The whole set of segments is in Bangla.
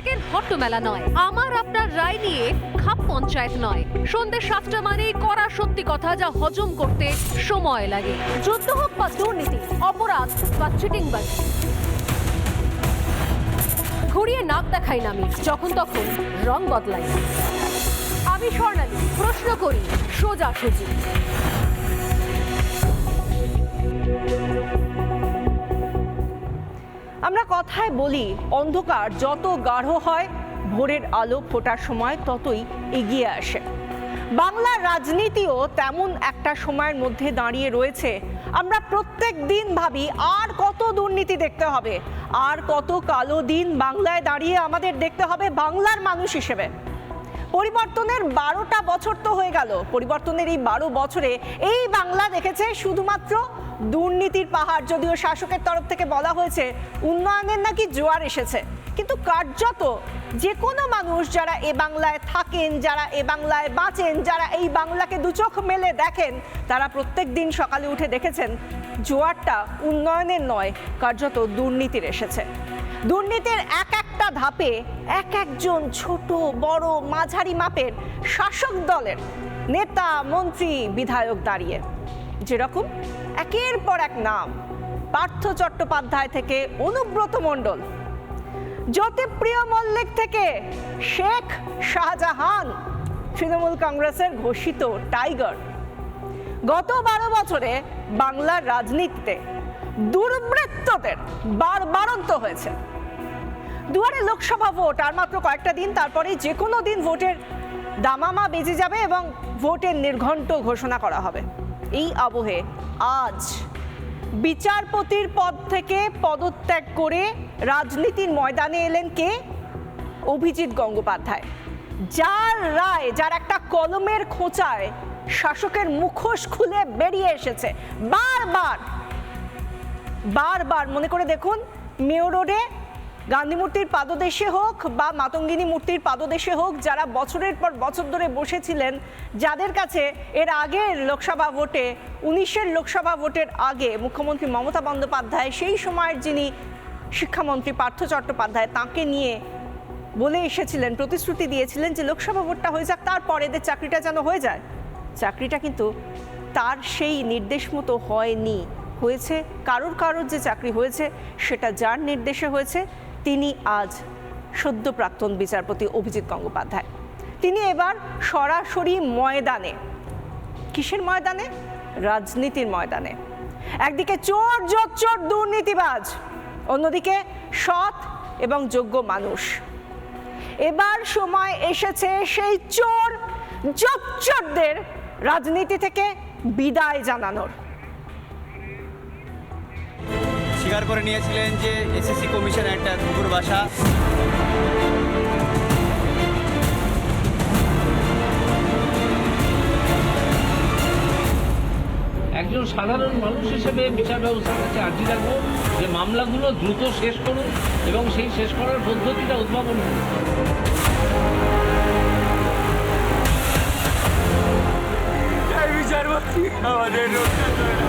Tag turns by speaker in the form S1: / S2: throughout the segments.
S1: প্রত্যেকের হট্টমেলা নয়, আমার আপনার রায় নিয়ে খাপ পঞ্চায়েত নয়। সন্ধ্যে 7টা মানেই কড়া সত্যি কথা যা হজম করতে সময় লাগে। যুদ্ধ হোক বা দুর্নীতি, অপরাধ বা চিটিংবাজি, ঘুরিয়ে নাক দেখাই না আমি, যখন তখন রং বদলাই। আমি স্বর্ণালী, প্রশ্ন করি সোজাসুজি।
S2: আমরা কথায় বলি, অন্ধকার যত গাঢ় হয় ভোরের আলো ফোটার সময় ততই এগিয়ে আসে। বাংলার রাজনীতিও তেমন একটা সময়ের মধ্যে দাঁড়িয়ে রয়েছে। আমরা প্রত্যেক দিন ভাবি আর কত দুর্নীতি দেখতে হবে, আর কত কালো দিন বাংলায় দাঁড়িয়ে আমাদের দেখতে হবে বাংলার মানুষ হিসেবে। পরিবর্তনের 12টা বছর তো হয়ে গেল। পরিবর্তনের এই 12 বছরে এই বাংলা দেখেছে শুধুমাত্র দুর্নীতির পাহাড়। যদিও শাসকের তরফ থেকে বলা হয়েছে উন্নয়নের নাকি জোয়ার এসেছে, কিন্তু কার্যত যে কোনো মানুষ যারা এ বাংলায় থাকেন, যারা এ বাংলায় বাঁচেন, যারা এই বাংলাকে দুচোখ মেলে দেখেন, তারা প্রত্যেক দিন সকালে উঠে দেখেছেন জোয়ারটা উন্নয়নের নয়, কার্যত দুর্নীতির এসেছে। দুর্নীতির এক একটা ধাপে এক একজন ছোট বড় মাঝারি মাপের শাসক দলের নেতা, মন্ত্রী, বিধায়ক দাঁড়িয়ে। যেরকম একের পর এক নাম, পার্থ চট্টোপাধ্যায় থেকে অনুব্রত মণ্ডল, জ্যোতিপ্রিয় মল্লিক থেকে শেখ শাহজাহান, তৃণমূল কংগ্রেসের ঘোষিত টাইগার। গত 12 বছরে বাংলার রাজনীতিতে দুর্বৃত্তদের বারবারন্ত হয়েছে। দুয়ারে লোকসভা ভোট আর মাত্র কয়েকটা দিন, তারপরেই যে কোনো দিন ভোটের দামামা বেজে যাবে এবং ভোটের নির্ঘণ্ট ঘোষণা করা হবে। এই আবহে আজ বিচারপতির পদ থেকে পদত্যাগ করে রাজনীতির ময়দানে এলেন কে? অভিজিৎ গঙ্গোপাধ্যায়, যার রায়, যার একটা কলমের খোঁচায় শাসকের মুখোশ খুলে বেরিয়ে এসেছে বারবার বারবার। মনে করে দেখুন, মেয়র রোডে গান্ধী মূর্তির পাদদেশে হোক বা মাতঙ্গিনী মূর্তির পাদদেশে হোক, যারা বছরের পর বছর ধরে বসেছিলেন, যাদের কাছে এর আগের লোকসভা ভোটে 19-এর লোকসভা ভোটের আগে মুখ্যমন্ত্রী মমতা বন্দ্যোপাধ্যায়, সেই সময়ের যিনি শিক্ষামন্ত্রী পার্থ চট্টোপাধ্যায়, তাকে নিয়ে বলে এসেছিলেন, প্রতিশ্রুতি দিয়েছিলেন যে লোকসভা ভোটটা হয়ে যাক, তারপর এদের চাকরিটা যেন হয়ে যায়। চাকরিটা কিন্তু তার সেই নির্দেশ মতো হয়নি। হয়েছে কারোর যে চাকরি হয়েছে সেটা যার নির্দেশে হয়েছে, তিনি আজ সদ্য প্রাক্তন বিচারপতি অভিজিৎ গঙ্গোপাধ্যায়। তিনি এবার সরাসরি ময়দানে। কিসের ময়দানে? রাজনীতির ময়দানে। একদিকে চোর জোচ্চোর দুর্নীতিবাজ, অন্যদিকে সৎ এবং যোগ্য মানুষ। এবার সময় এসেছে সেই চোর জোচ্চোরদের রাজনীতি থেকে বিদায় জানানোর।
S3: স্বীকার করে নিয়েছিলেন যে এসএসসি কমিশন একটা কুকুর বাসা।
S4: একজন সাধারণ মানুষ হিসেবে বিচার ব্যবস্থার কাছে আর্জি রাখবো যে মামলাগুলো দ্রুত শেষ করুন এবং সেই শেষ করার পদ্ধতিটা উদ্ভাবন করুন।
S3: বিচারপতি আমাদের রক্ষা করে না।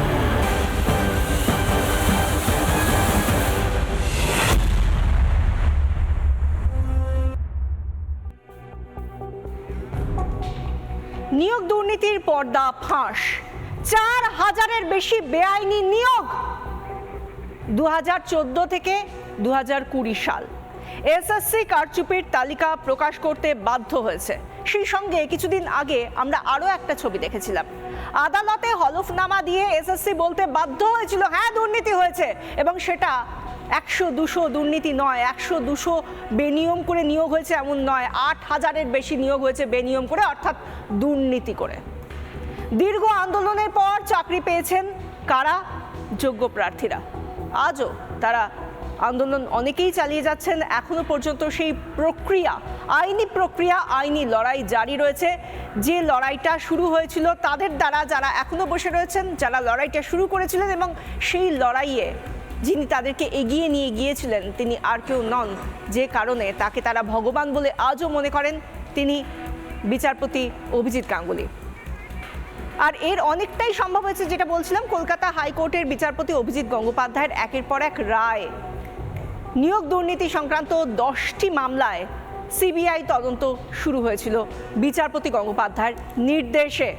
S2: নিয়োগ দুর্নীতির পর্দা ফাঁস। 4000-এর বেশি বেআইনি নিয়োগ 2014 থেকে 2020 সাল। এসএসসি কারচুপির তালিকা প্রকাশ করতে বাধ্য হয়েছে। সেই সঙ্গে কিছুদিন আগে আমরা আরও একটা ছবি দেখেছিলাম। আদালতে হলফনামা দিয়ে এসএসসি বলতে বাধ্য হয়েছিল হ্যাঁ দুর্নীতি হয়েছে, এবং সেটা 100-200 দুর্নীতি নয়, 100-200 বেনিয়ম করে নিয়োগ হয়েছে এমন নয়, 8000-এর বেশি নিয়োগ হয়েছে বেনিয়ম করে, অর্থাৎ দুর্নীতি করে। দীর্ঘ আন্দোলনের পর চাকরি পেয়েছেন কারা? যোগ্য প্রার্থীরা। আজও তারা আন্দোলন অনেকেই চালিয়ে যাচ্ছেন। এখনো পর্যন্ত সেই প্রক্রিয়া, আইনি প্রক্রিয়া, আইনি লড়াই জারি রয়েছে। যে লড়াইটা শুরু হয়েছিল তাদের দ্বারা, যারা এখনো বসে রয়েছেন, যারা লড়াইটা শুরু করেছিলেন, এবং সেই লড়াইয়ে যিনি তাদেরকে এগিয়ে নিয়ে গিয়েছিলেন তিনি আর কেউ নন, যে কারণে তাকে তারা ভগবান বলে আজও মনে করেন, তিনি বিচারপতি অভিজিৎ গাঙ্গুলি। আর এর অনেকটাই সম্ভব হয়েছে, যেটা বলছিলাম, কলকাতা হাইকোর্টের বিচারপতি অভিজিৎ গঙ্গোপাধ্যায়ের একের পর এক রায়। নিয়োগ দুর্নীতি সংক্রান্ত 10টি মামলায় সিবিআই তদন্ত শুরু হয়েছিল বিচারপতি গঙ্গোপাধ্যায়ের নির্দেশে।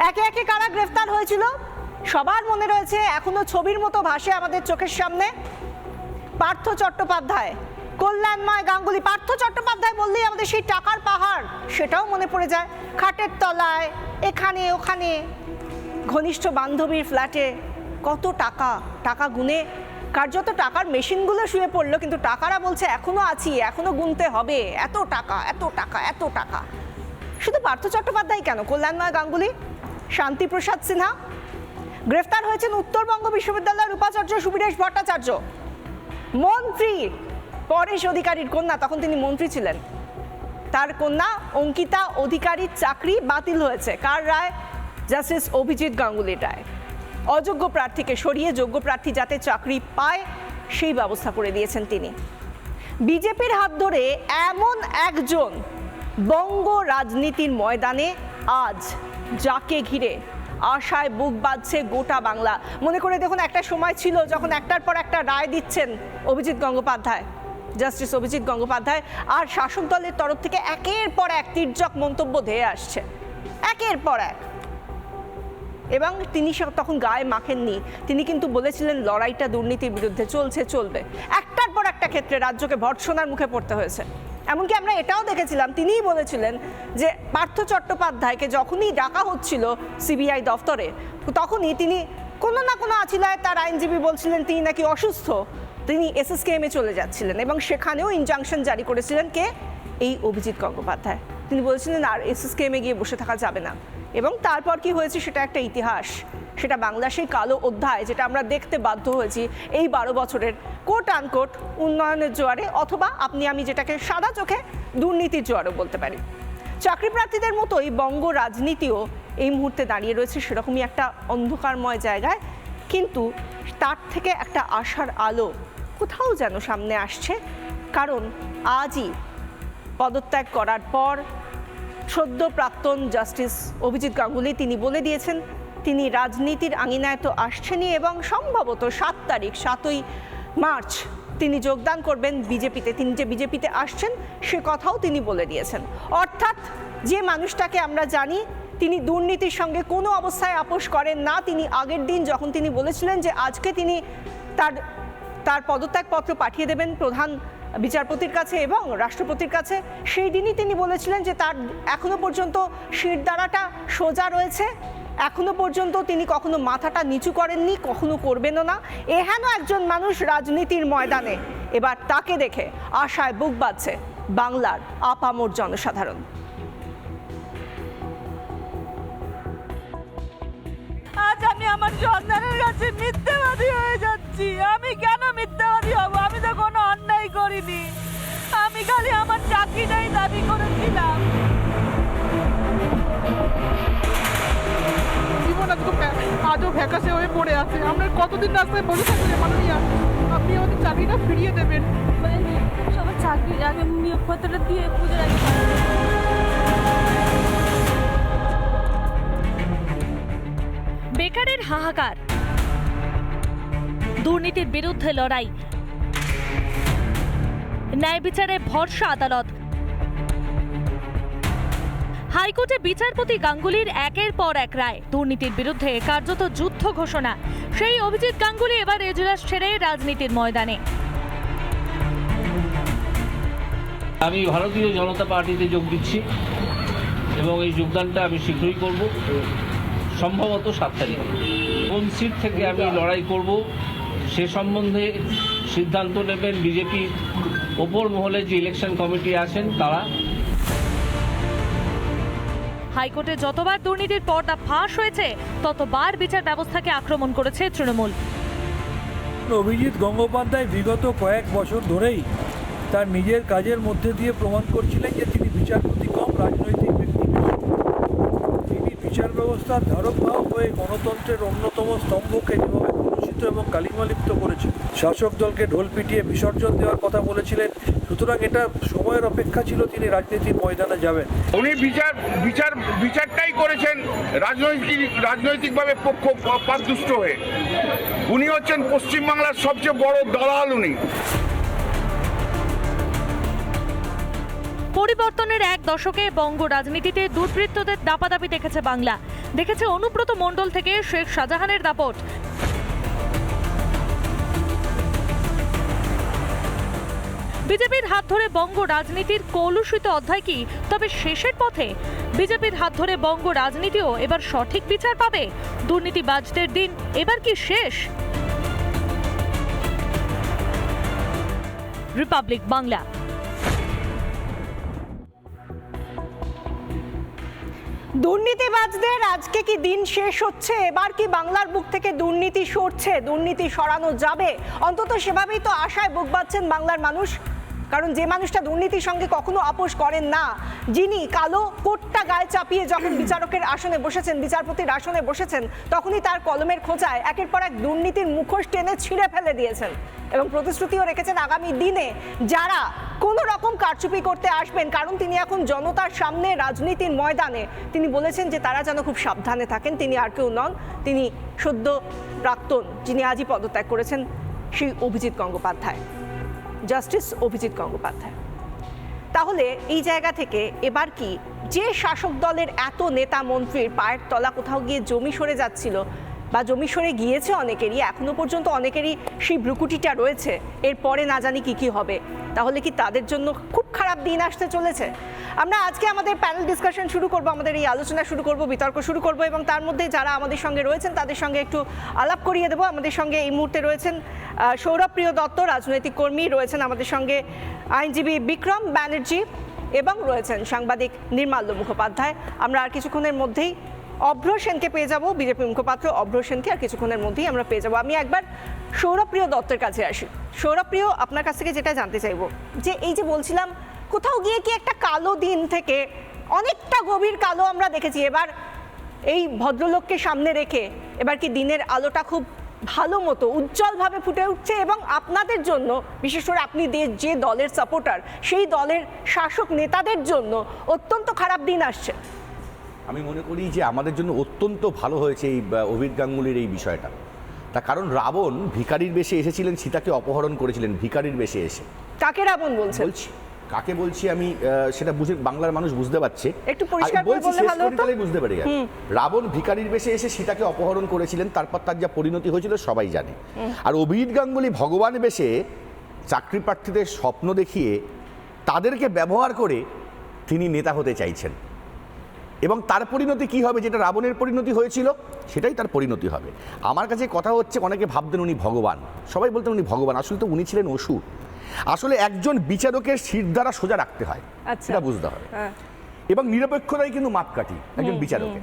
S2: একে একে কারা গ্রেফতার হয়েছিল সবার মনে রয়েছে, এখনো ছবির মতো ভাসে আমাদের চোখের সামনে। পার্থ চট্টোপাধ্যায়, কল্যাণময় গাঙ্গুলি। পার্থ চট্টোপাধ্যায় বললেই আমাদের সেই টাকার পাহাড় সেটাও মনে পড়ে যায়। খাটের তলায়, এখানে ওখানে, ঘনিষ্ঠ বান্ধবীর ফ্ল্যাটে কত টাকা, টাকা গুনে কার্যত টাকার মেশিনগুলো শুয়ে পড়লো, কিন্তু টাকারা বলছে এখনো আছি, এখনো গুনতে হবে, এত টাকা এত টাকা এত টাকা। শুধু পার্থ চট্টোপাধ্যায় কেন, কল্যাণময় গাঙ্গুলি, শান্তিপ্রসাদ সিনহা। গ্রেফতার হয়েছেন উত্তরবঙ্গ বিশ্ববিদ্যালয়ের উপাচার্য সুবীরেশ ভট্টাচার্য, মন্ত্রী পরেশ অধিকারীর কন্যা, তখন তিনি মন্ত্রী ছিলেন। তার কন্যা অঙ্কিতা অধিকারীর চাকরি বাতিল হয়েছে। কার রায়? জাস্টিস অভিজিৎ গাঙ্গুলির রায়। অযোগ্য প্রার্থীকে সরিয়ে যোগ্য প্রার্থী যাতে চাকরি পায় সেই ব্যবস্থা করে দিয়েছেন তিনি। বিজেপির হাত ধরে এমন একজন বঙ্গ রাজনীতির ময়দানে আজ, যাকে ঘিরে আশায় বুক বাঁধছে গোটা বাংলা। মনে করে দেখুন, একটা সময় ছিল যখন একটার পর একটা রায় দিচ্ছেন অভিজিৎ গঙ্গোপাধ্যায়, জাস্টিস অভিজিৎ গঙ্গোপাধ্যায়, আর শাসক দলের তরফ থেকে একের পর এক তির্যক মন্তব্য ধেয়ে আসছে, একের পর এক। এবং তিনি তখন গায়ে মাখেননি, তিনি কিন্তু বলেছিলেন লড়াইটা দুর্নীতির বিরুদ্ধে চলছে, চলবে। একটার পর একটা ক্ষেত্রে রাজ্যকে ভর্ৎসনার মুখে পড়তে হয়েছে। এমনকি আমরা এটাও দেখেছিলাম, তিনিই বলেছিলেন যে পার্থ চট্টোপাধ্যায়কে যখনই ডাকা হচ্ছিল সিবিআই দফতরে, তখনই তিনি কোনো না কোনো আছিলায় তার আইনজীবী বলছিলেন তিনি নাকি অসুস্থ, তিনি এসএসকেএমে চলে যাচ্ছিলেন, এবং সেখানেও ইনজাংশন জারি করেছিলেন কে? এই অভিজিৎ গঙ্গোপাধ্যায়। তিনি বলছিলেন আর এসএসকেএমে গিয়ে বসে থাকা যাবে না। এবং তারপর কি হয়েছে সেটা একটা ইতিহাস, সেটা বাংলা সেই কালো অধ্যায় যেটা আমরা দেখতে বাধ্য হয়েছি এই 12 বছরের কোট আনকোট উন্নয়নের জোয়ারে, অথবা আপনি আমি যেটাকে সাদা চোখে দুর্নীতির জোয়ারও বলতে পারি। চাকরি প্রার্থীদের মতোই বঙ্গ রাজনীতিও এই মুহূর্তে দাঁড়িয়ে রয়েছে সেরকমই একটা অন্ধকারময় জায়গায়, কিন্তু তার থেকে একটা আশার আলো কোথাও যেন সামনে আসছে। কারণ আজই পদত্যাগ করার পর সদ্য প্রাক্তন জাস্টিস অভিজিৎ গাঙ্গুলি তিনি বলে দিয়েছেন তিনি রাজনীতির আঙিনায় তো আসছেনই, এবং সম্ভবত 7ই মার্চ তিনি যোগদান করবেন বিজেপিতে। তিনি যে বিজেপিতে আসছেন সে কথাও তিনি বলে দিয়েছেন। অর্থাৎ যে মানুষটাকে আমরা জানি তিনি দুর্নীতির সঙ্গে কোনো অবস্থায় আপোষ করেন না, তিনি আগের দিন যখন তিনি বলেছিলেন যে আজকে তিনি তার পদত্যাগপত্র পাঠিয়ে দেবেন প্রধান বিচারপতির কাছে এবং রাষ্ট্রপতির কাছে, সেই দিনই তিনি বলেছিলেন যে তার এখনো পর্যন্ত শিরদাঁড়াটা সোজা রয়েছে, এখনো পর্যন্ত তিনি কখনো মাথাটা নিচু করেননি, কখনো করবেনও না। এহেন একজন মানুষ রাজনীতির ময়দানে, এবার তাকে দেখে আশায় বুক বাঁধছে বাংলার আপামর জনসাধারণ।
S5: আজ আমি আমার সন্তানের কাছে মিথ্যাবাদী হয়ে যাচ্ছি। আমি কেন মিথ্যাবাদী হব? আমি তো কোনো অন্যায় করিনি, আমি খালি আমার চাকরিটাই দাবি করেছিলাম।
S6: জীবন আজও ভ্যাকাসে হয়ে পড়ে আছে। আমরা কতদিন রাস্তায় বসে থাকলে মাননীয়া, আপনি আমাদের চাকরিটা ফিরিয়ে দেবেন।
S5: সবার চাকরির আগে নিয়োগপত্রটা দিয়ে পুজোর আগে
S1: বেকারের হাহাকার, দুর্নীতির বিরুদ্ধে লড়াই, ন্যায় বিচারে ভরসা আদালত। হাইকোর্টে বিচারপতি গাঙ্গুলির একের পর এক রায়, দুর্নীতির বিরুদ্ধে কার্যত যুদ্ধ ঘোষণা। সেই অভিজিৎ গাঙ্গুলি এবার এজলাস ছেড়ে রাজনীতির ময়দানে।
S4: আমি ভারতীয় জনতা পার্টিতে যোগ দিচ্ছি এবং এই যোগদানটা আমি শীঘ্রই করব, সম্ভবত 7 তারিখ। কোন সিট থেকে আমি লড়াই করব সে সম্বন্ধে সিদ্ধান্ত নেবেন বিজেপির ওপর মহলে যে ইলেকশন কমিটি আছেন তারা।
S1: হাইকোর্টে যতবার দুর্নীতির পর্দা ফাঁস হয়েছে ততবার বিচার ব্যবস্থাকে আক্রমণ করেছে তৃণমূল।
S7: অভিজিৎ গঙ্গোপাধ্যায় বিগত কয়েক বছর ধরেই তার নিজের কাজের মধ্যে দিয়ে প্রমাণ করছিলেন যে তিনি বিচারপতি কম রাজনৈতিক ব্যক্তি। তিনি বিচার ব্যবস্থার ধারক বাহক হয়ে গণতন্ত্রের অন্যতম স্তম্ভকে যেভাবে কলুষিত এবং কালিমালিপ্ত করেছে, শাসক দলকে ঢোল পিটিয়ে বিসর্জন দেওয়ার কথা বলেছিলেন। সুতরাং এটা সময়ের অপেক্ষা ছিল তিনি রাজনীতির ময়দানে যাবেন।
S8: উনি বিচারটাই করেছেন রাজনৈতিকভাবে পক্ষপাতদুষ্ট হয়ে। উনি হচ্ছেন পশ্চিমবাংলার সবচেয়ে বড় দালাল উনি।
S1: পরিবর্তনের এক দশকে বঙ্গ রাজনীতিতে দুর্বৃত্তদের দাপাদাপি দেখেছে বাংলা, দেখেছে অনুব্রত মণ্ডল থেকে শেখ শাহজাহানের দাপট। বিজেপির হাত ধরে বঙ্গ রাজনীতির কলুষিত অধ্যায় কি তবে শেষের পথে? বিজেপির হাত ধরে বঙ্গ রাজনীতিও এবার সঠিক বিচার পাবে? দুর্নীতিবাজদের দিন এবার কি শেষ? রিপাবলিক বাংলা।
S2: দুর্নীতিবাজদের আজকে কি দিন শেষ হচ্ছে? এবার কি বাংলার বুক থেকে দুর্নীতি সরছে, দুর্নীতি সরানো যাবে? অন্তত সেভাবেই তো আশায় বুক বাঁধছেন বাংলার মানুষ। কারণ যে মানুষটা দুর্নীতির সঙ্গে কখনো আপোষ করেন না, যিনি কালো কোটটা গায়ে চাপিয়ে যখন বিচারকের আসনে বসেছেন, বিচারপতির আসনে বসেছেন, তখনই তার কলমের খোঁচায় একের পর এক দুর্নীতির মুখোশ টেনে ছিঁড়ে ফেলে দিয়েছেন এবং প্রতিশ্রুতিও রেখেছেন আগামী দিনে যারা কোনো রকম কারচুপি করতে আসবেন, কারণ তিনি এখন জনতার সামনে রাজনীতির ময়দানে, তিনি বলেছেন যে তারা যেন খুব সাবধানে থাকেন। তিনি আর কেউ নন, তিনি সদ্য প্রাক্তন, যিনি আজই পদত্যাগ করেছেন, শ্রী অভিজিৎ গঙ্গোপাধ্যায়, জাস্টিস অভিজিৎ গঙ্গোপাধ্যায়। তাহলে এই জায়গা থেকে এবার কি যে শাসক দলের এত নেতা মন্ত্রীর পায়ের তলা কোথাও গিয়ে জমি সরে যাচ্ছিল বা জমি সরে গিয়েছে অনেকেরই, এখনো পর্যন্ত অনেকেরই সেই ভ্রুকুটিটা রয়েছে, এরপরে না জানি কি কি হবে, তাহলে কি তাদের জন্য খুব খারাপ দিন আসতে চলেছে? আমরা আজকে আমাদের প্যানেল ডিসকাশন শুরু করব, আমাদের এই আলোচনা শুরু করব, বিতর্ক শুরু করব এবং তার মধ্যে যারা আমাদের সঙ্গে রয়েছেন তাদের সঙ্গে একটু আলাপ করিয়ে দেবো। আমাদের সঙ্গে এই মুহূর্তে রয়েছেন সৌরভপ্রিয় দত্ত, রাজনৈতিক কর্মী, রয়েছেন আমাদের সঙ্গে আইনজীবী বিক্রম ব্যানার্জি এবং রয়েছেন সাংবাদিক নির্মাল্য মুখোপাধ্যায়। আমরা আর কিছুক্ষণের মধ্যেই অভ্র সেনকে পেয়ে যাব, বিজেপি মুখপাত্র অভ্র সেনকে আর কিছুক্ষণের মধ্যেই আমরা পেয়ে যাব। আমি একবার সৌরভপ্রিয় দত্তের কাছে আসি। সৌরভপ্রিয়, আপনার কাছ থেকে যেটা জানতে চাইবো যে এই যে বলছিলাম কোথাও গিয়ে কি একটা কালো দিন থেকে অনেকটা গভীর কালো আমরা দেখেছি, এবার এই ভদ্রলোককে সামনে রেখে এবার কি দিনের আলোটা খুব ভালো মতো উজ্জ্বলভাবে ফুটে উঠছে এবং আপনাদের জন্য, বিশেষ করে আপনি যে দলের সাপোর্টার, সেই দলের শাসক নেতাদের জন্য অত্যন্ত খারাপ দিন আসছে?
S9: আমি মনে করি যে আমাদের জন্য অত্যন্ত ভালো হয়েছে এই অভিজিৎ গাঙ্গুলির এই বিষয়টা। তার কারণ রাবণ ভিখারির বেশে এসেছিলেন, সীতাকে অপহরণ করেছিলেন ভিখারির বেশে এসে।
S2: কাকে রাবণ বলছেন?
S9: বলছি কাকে বলছি আমি সেটা বুঝে বাংলার মানুষ বুঝতে পারছে,
S2: একটু পরিষ্কার করে বললে ভালো হতো।
S9: বুঝতে পারি। রাবণ ভিখারির বেশে এসে সীতাকে অপহরণ করেছিলেন, তারপর তার যা পরিণতি হয়েছিল সবাই জানে। আর অভিজিৎ গাঙ্গুলি ভগবান বেশে চাকরি প্রার্থীদের স্বপ্ন দেখিয়ে তাদেরকে ব্যবহার করে তিনি নেতা হতে চাইছেন এবং তার পরিণতি কি হবে? যেটা রাবণের পরিণতি হয়েছিল সেটাই তার পরিণতি হবে। আমার কাছে কথা হচ্ছে, অনেকে ভাবতেন উনি ভগবান, সবাই বলতেন উনি ভগবান, আসলে তো উনি ছিলেন অসুর। আসলে একজন বিচারকের শির দ্বারা সোজা রাখতে হয়, সেটা বুঝতে হবে, এবং নিরপেক্ষতাই কিন্তু মাপকাঠি একজন বিচারকের।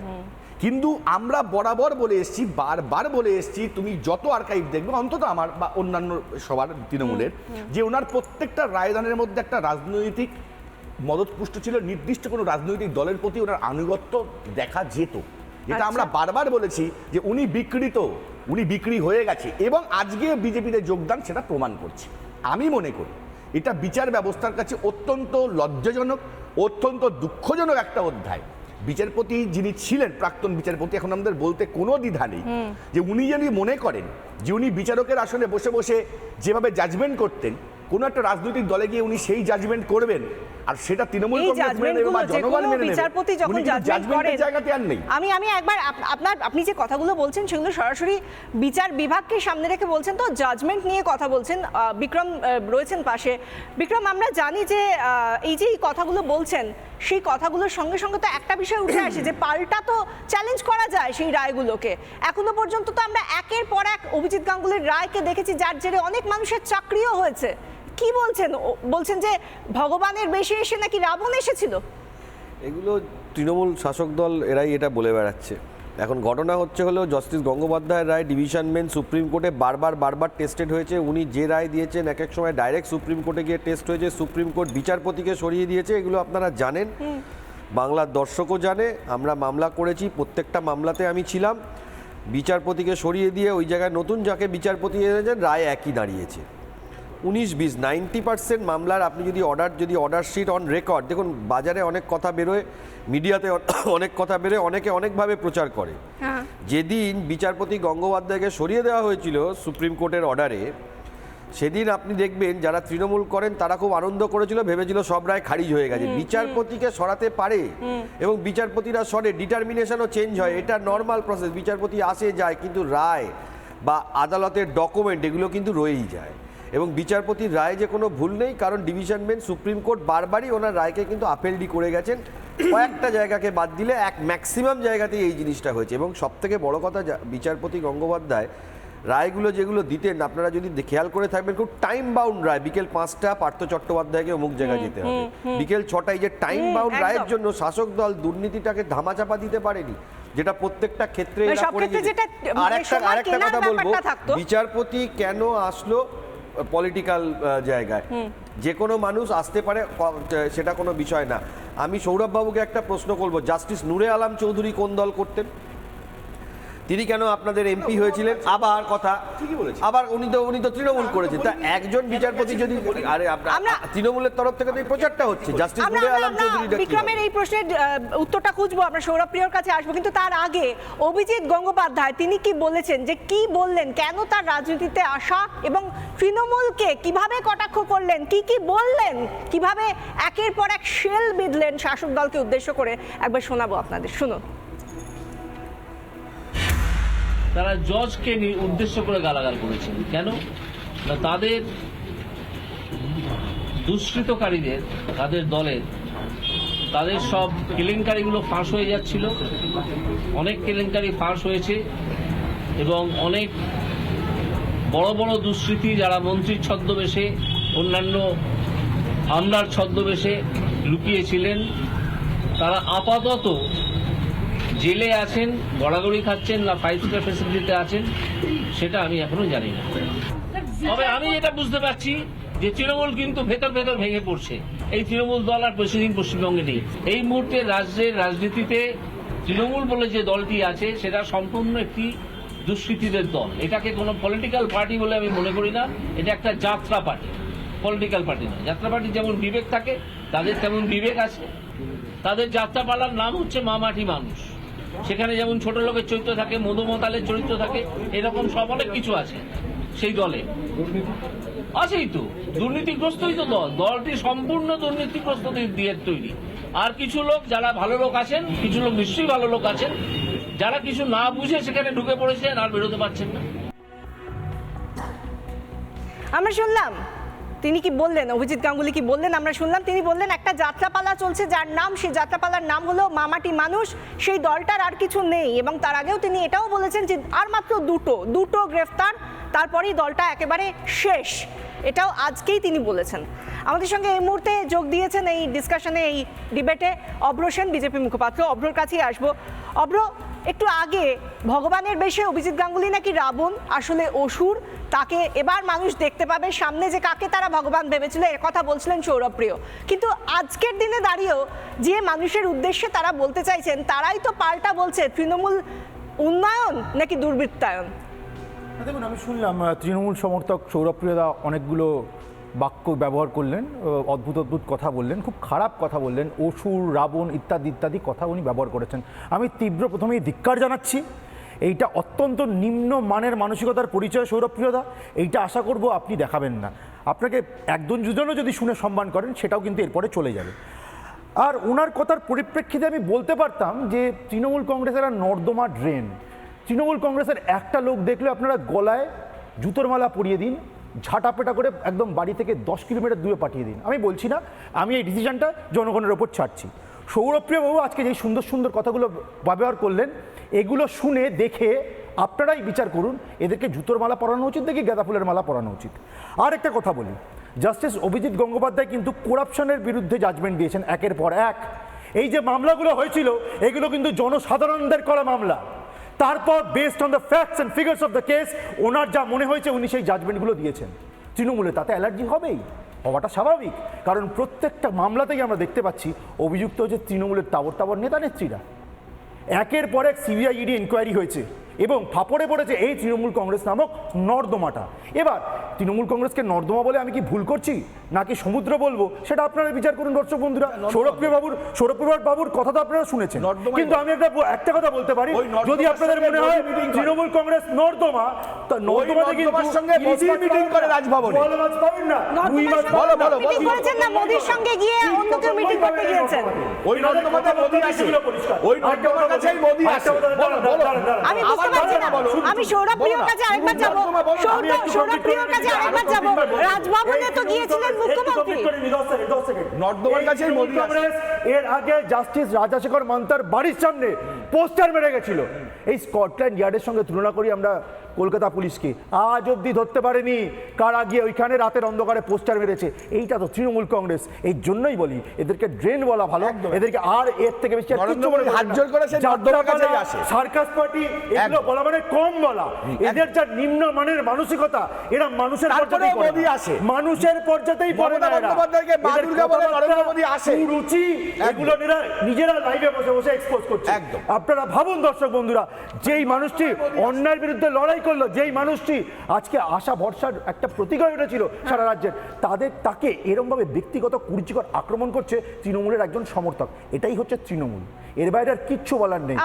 S9: কিন্তু আমরা বরাবর বলে এসেছি, বারবার বলে এসেছি, তুমি যত আর্কাইভ দেখবে, অন্তত আমার বা অন্যান্য সবার তৃণমূলের, যে ওনার প্রত্যেকটা রায়দানের মধ্যে একটা রাজনৈতিক মদতপুষ্ট ছিল, নির্দিষ্ট কোনো রাজনৈতিক দলের প্রতি ওনার আনুগত্য দেখা যেত, যেটা আমরা বারবার বলেছি যে উনি বিকৃত, উনি বিক্রি হয়ে গেছে এবং আজকে বিজেপিতে যোগদান সেটা প্রমাণ করছে। আমি মনে করি এটা বিচার ব্যবস্থার কাছে অত্যন্ত লজ্জাজনক, অত্যন্ত দুঃখজনক একটা অধ্যায়। বিচারপতি যিনি ছিলেন, প্রাক্তন বিচারপতি, এখন আমাদের বলতে কোনো দ্বিধা নেই যে উনি যদি মনে করেন যে উনি বিচারকের আসনে বসে বসে যেভাবে জাজমেন্ট করতেন, কোনো একটা রাজনৈতিক দলে গিয়ে উনি সেই জাজমেন্ট করবেন আর সেটা তৃণমূল কংগ্রেস মেনে নেবে বা জনগণ মেনে নেবে,
S2: বিচারপতি যখন
S9: জাজমেন্টের জায়গাতে আর নেই।
S2: আমি একবার আপনি যে কথাগুলো বলছেন সেগুলো সরাসরি বিচার বিভাগকে সামনে রেখে বলছেন, তো জাজমেন্ট নিয়ে কথা বলছেন। বিক্রম রয়েছেন পাশে। বিক্রম, আমরা জানি যে এই যে কথাগুলো বলছেন, সেই কথাগুলোর সঙ্গে সঙ্গে তো একটা বিষয় উঠে আসে যে পাল্টা তো চ্যালেঞ্জ করা যায় সেই রায়গুলোকে। এখনো পর্যন্ত তো আমরা একের পর এক অভিজিৎ গাঙ্গুলির রায়কে দেখেছি, যার জেরে অনেক মানুষের চাকরিও হয়েছে। কি বলছেন? বলছেন যে ভগবানের বেশি এসে নাকি রাবণ এসেছিল?
S10: এগুলো তৃণমূল শাসক দল এরাই এটা বলে বেড়াচ্ছে। এখন ঘটনা হচ্ছে হলো জাস্টিস গঙ্গোপাধ্যায়ের রায় ডিভিশন বেঞ্চ সুপ্রিম কোর্টে বারবার টেস্টেড হয়েছে। উনি যে রায় দিয়েছেন এক এক সময় ডাইরেক্ট সুপ্রিম কোর্টে গিয়ে টেস্ট হয়েছে, সুপ্রিম কোর্ট বিচারপতিকে সরিয়ে দিয়েছে, এগুলো আপনারা জানেন, বাংলার দর্শকও জানে। আমরা মামলা করেছি, প্রত্যেকটা মামলাতে আমি ছিলাম। বিচারপতিকে সরিয়ে দিয়ে ওই জায়গায় নতুন যাকে বিচারপতি এনেছেন, রায় একই দাঁড়িয়েছে। 19-20 90% মামলার আপনি যদি অর্ডার শিট অন রেকর্ড, দেখুন বাজারে অনেক কথা বেরোয়, মিডিয়াতে অনেক কথা বেরোয়, অনেকে অনেকভাবে প্রচার করে। যেদিন বিচারপতি গঙ্গোপাধ্যায়কে সরিয়ে দেওয়া হয়েছিল সুপ্রিম কোর্টের অর্ডারে, সেদিন আপনি দেখবেন যারা তৃণমূল করেন তারা খুব আনন্দ করেছিল, ভেবেছিল সব রায় খারিজ হয়ে গেছে। বিচারপতিকে সরাতে পারে এবং বিচারপতিরা সরে, ডিটারমিনেশনও চেঞ্জ হয়, এটা নর্মাল প্রসেস। বিচারপতি আসে যায়, কিন্তু রায় বা আদালতের ডকুমেন্ট এগুলো কিন্তু রয়েই যায়। এবং বিচারপতির রায় যে কোনো ভুল নেই, কারণ ডিভিশন বেঞ্চ সুপ্রিম কোর্ট বারবারই ওনার রায়কে কিন্তু আপেলডি করে গেছেন। কয়েকটা জায়গাকে বাদ দিলে ম্যাক্সিমাম জায়গাতেই এই জিনিসটা হয়েছে। এবং সবথেকে বড় কথা, বিচারপতি গঙ্গোপাধ্যায় রায়গুলো যেগুলো দিতেন, আপনারা যদি খেয়াল করে থাকবেন, খুব টাইম বাউন্ড রায়। বিকেল 5টা পার্থ চট্টোপাধ্যায়কে অমুক জায়গায় যেতে হবে, বিকেল 6টায়, যে টাইম বাউন্ড রায়ের জন্য শাসক দল দুর্নীতিটাকে ধামাচাপা দিতে পারেনি, যেটা প্রত্যেকটা ক্ষেত্রে আরেকটা কথা বলবো, বিচারপতি কেন আসলো পলিটিক্যাল জায়গায়, যে কোনো মানুষ আসতে পারে, সেটা কোনো বিষয় না। আমি সৌরভ বাবুকে একটা প্রশ্ন করবো, জাস্টিস নূরে আলম চৌধুরী কোন দল করতেন? তিনি কেন আপনাদের এমপি হয়েছিলেন? আবার কথা, আবার উনি তো তৃণমূল করেছেন। তা একজন বিচারপতি যদি, আরে তৃণমূলের তরফ থেকে তো এই প্রচারটা হচ্ছে, জাস্টিস নূরে আলম চৌধুরী।
S2: বিক্রমের এই প্রশ্নের উত্তরটা খুঁজবো, আমরা সৌরভ প্রিয়র কাছে আসবো, কিন্তু তার আগে অভিজিৎ গঙ্গোপাধ্যায় তিনি কি বলেছেন, যে কি বললেন, কেন তার রাজনীতিতে আসা এবং তৃণমূলকে কিভাবে কটাক্ষ করলেন, কি বললেন, কিভাবে একের পর এক শেল বিঁধলেন শাসক দলকে উদ্দেশ্য করে, একবার শোনাবো আপনাদের, শুনুন।
S4: তারা জজকে উদ্দেশ্য করে গালাগাল করেছেন। কেন না, তাদের দুষ্কৃতকারীদের, তাদের দলের, তাদের সব কেলেঙ্কারিগুলো ফাঁস হয়ে যাচ্ছিল। অনেক কেলেঙ্কারি ফাঁস হয়েছে এবং অনেক বড় বড় দুষ্কৃতী যারা মন্ত্রীর ছদ্মবেশে, অন্যান্য আমলার ছদ্মবেশে লুকিয়েছিলেন, তারা আপাতত জেলে আছেন, গড়াগড়ি খাচ্ছেন না 5 স্টার ফ্যাসিলিটিতে আছেন, সেটা আমি এখনো জানি না। তবে আমি এটা বুঝতে পারছি যে তৃণমূল কিন্তু ভেতর ভেঙে পড়ছে। এই তৃণমূল দল আর বেশিদিন পশ্চিমবঙ্গে নেই। এই মুহূর্তে রাজ্যের রাজনীতিতে তৃণমূল বলে যে দলটি আছে, সেটা সম্পূর্ণ একটি দুষ্কৃতীদের দল। এটাকে কোনো পলিটিক্যাল পার্টি বলে আমি মনে করি না। এটা একটা যাত্রা পার্টি, পলিটিক্যাল পার্টি না। যাত্রা পার্টির যেমন বিবেক থাকে, তাদের তেমন বিবেক আছে। তাদের যাত্রাপালার নাম হচ্ছে মামাটি মানুষ। সেখানে যেমন ছোট লোকের চরিত্র থাকে, মধুমতালের চরিত্র থাকে, এরকম সব অনেক কিছু আছে সেই দলে। আছেই তো, দুর্নীতিগ্রস্তই তো দলটি সম্পূর্ণ দুর্নীতিগ্রস্ত দিয়ে তৈরি। আর কিছু লোক যারা ভালো লোক আছেন, কিছু লোক নিশ্চয়ই ভালো লোক আছেন, যারা কিছু না বুঝে সেখানে ঢুকে পড়েছেন আর বেরোতে পারছেন না।
S2: আমরা শুনলাম তিনি কি বললেন, অভিজিৎ গাঙ্গুলি কি বললেন আমরা শুনলাম। তিনি বললেন একটা যাত্রাপালা চলছে, যার নাম, সেই যাত্রাপালার নাম হলো মামাটি মানুষ, সেই দলটার আর কিছু নেই। এবং তার আগেও তিনি এটাও বলেছেন যে আর মাত্র দুটো গ্রেফতার, তারপরেই দলটা একেবারে শেষ। এটাও আজকেই তিনি বলেছেন। আমাদের সঙ্গে এই মুহূর্তে যোগ দিয়েছেন এই ডিসকাশনে, এই ডিবেটে অভ্র সেন, বিজেপি মুখপাত্র। অভ্রর কাছেই আসবো। অভ্র, একটু আগে ভগবানের বেশে অভিজিৎ গাঙ্গুলি নাকি রাবণ, আসলে অসুর, তাকে এবার মানুষ দেখতে পাবে, সামনে যে কাকে তারা ভগবান ভেবেছিল এর কথা বলছিলেন সৌরভ প্রিয়। কিন্তু আজকের দিনে দাঁড়িয়েও যে মানুষের উদ্দেশ্যে তারা বলতে চাইছেন, তারাই তো পাল্টা বলছে তৃণমূল উন্নয়ন নাকি দুর্বৃত্তায়ন।
S11: দেখুন, আমি শুনলাম তৃণমূল সমর্থক সৌরভ প্রিয়দা অনেকগুলো বাক্য ব্যবহার করলেন, অদ্ভুত কথা বললেন, খুব খারাপ কথা বললেন, অসুর, রাবণ ইত্যাদি কথা উনি ব্যবহার করেছেন। আমি প্রথমেই ধিক্কার জানাচ্ছি। এইটা অত্যন্ত নিম্ন মানের মানসিকতার পরিচয় সৌরভ প্রিয়দা। এইটা আশা করব আপনি দেখাবেন না। আপনাকে দুজনও যদি শুনে সম্মান করেন, সেটাও কিন্তু এরপরে চলে যাবে। আর ওনার কথার পরিপ্রেক্ষিতে আমি বলতে পারতাম যে তৃণমূল কংগ্রেসের আর নর্দমা ড্রেন। তৃণমূল কংগ্রেসের একটা লোক দেখলে আপনারা গলায় জুতোর মালা পরিয়ে দিন, ঝাঁটাপেটা করে একদম বাড়ি থেকে 10 কিলোমিটার দূরে পাঠিয়ে দিন। আমি বলছি না, আমি এই ডিসিশনটা জনগণের ওপর ছাড়ছি। সৌরভপ্রিয় বাবু আজকে যে সুন্দর কথাগুলো ব্যবহার করলেন, এগুলো শুনে দেখে আপনারাই বিচার করুন, এদেরকে জুতোর মালা পরানো উচিত নাকি গাঁদা ফুলের মালা পরানো উচিত। আর একটা কথা বলি, জাস্টিস অভিজিৎ গঙ্গোপাধ্যায় কিন্তু করাপশনের বিরুদ্ধে জাজমেন্ট দিয়েছেন একের পর এক। এই যে মামলাগুলো হয়েছিল, এগুলো কিন্তু জনসাধারণদের করা মামলা। তারপর based on the facts and figures of the case, ওনার যা মনে হয়েছে উনি সেই জাজমেন্টগুলো দিয়েছেন। তৃণমূলে তাতে অ্যালার্জি হবেই, হওয়াটা স্বাভাবিক, কারণ প্রত্যেকটা মামলাতেই আমরা দেখতে পাচ্ছি অভিযুক্ত হচ্ছে তৃণমূলের তাবর নেতা নেত্রীরা। একের পর এক সিবিআই ইডি ইনকোয়ারি হয়েছে, এবং ফাপড়ে পড়েছে এই তৃণমূল কংগ্রেস নামক নর্দমাটা। এবার তৃণমূল কংগ্রেসকে নর্দমা বলে আমি কি ভুল করছি নাকি সমুদ্র বলবো সেটা আপনারা বিচার করুন দর্শক বন্ধুরা। সৌরভপ্রিয় বাবুর কথা তো আপনারা শুনেছেন, কিন্তু আমি একটা কথা বলতে পারি, যদি আপনাদের মনে হয় তৃণমূল কংগ্রেস নর্দমা, তা নর্দমাতে কিন্তু
S9: মিটিং করে রাজভবনে
S11: পাবেন না।
S2: মিটিং করেছেন না, মোদির সঙ্গে গিয়ে অন্য কেউ মিটিং করতে গিয়েছেন।
S9: ওই নর্দমাতে মোদি আসে, ওই নর্দমার কাছেই মোদি আসে।
S2: আমি বুঝতে পারছি না, আমি সৌরভপ্রিয়র কাছে আরেকবার যাব, সৌরভপ্রিয়র কাছে আরেকবার যাব। রাজভবনে তো গিয়েছিলেন মুখ্যমন্ত্রী।
S9: নর্দমার কাছেই মোদি আসে।
S11: এর আগে জাস্টিস রাজাশেখর মান্তার বাড়ির সামনে পোস্টার মেরে গেছিল। এই স্কটল্যান্ড ইয়ার্ডের সঙ্গে তুলনা করি আমরা কলকাতা পুলিশকে, আজ অব্দি ধরতে পারেনি কারা গিয়ে ওইখানে রাতের অন্ধকারে পোস্টার মেরেছে। এইটা তো তৃণমূল কংগ্রেস। এই জন্যই বলি এদেরকে ড্রেন বলা ভালো, এদেরকে আর এর থেকে বেশি সার্কাস পার্টি এগুলো বলা মানে কম বলা। এদের যা নিম্ন মানের মানসিকতা, এরা মানুষের পর্যায়েই পড়ে আসে, মানুষের পর্যায়েই পড়ে না। রুচি এগুলো নিজেরা লাইভে বসে বসে এক্সপোজ করছে। আপনারা ভাবুন দর্শক বন্ধুরা, যেই মানুষটি অন্যায়ের বিরুদ্ধে লড়াই করলো, যেই মানুষটি আজকে আশা ভরসার একটা প্রতীক হয়ে উঠেছিল সারা রাজ্যের, তাকে এরকমভাবে ব্যক্তিগত কুরুচিকর আক্রমণ করছে তৃণমূলের একজন সমর্থক। এটাই হচ্ছে তৃণমূল, এর বাইরে আর কিচ্ছু বলার নেই।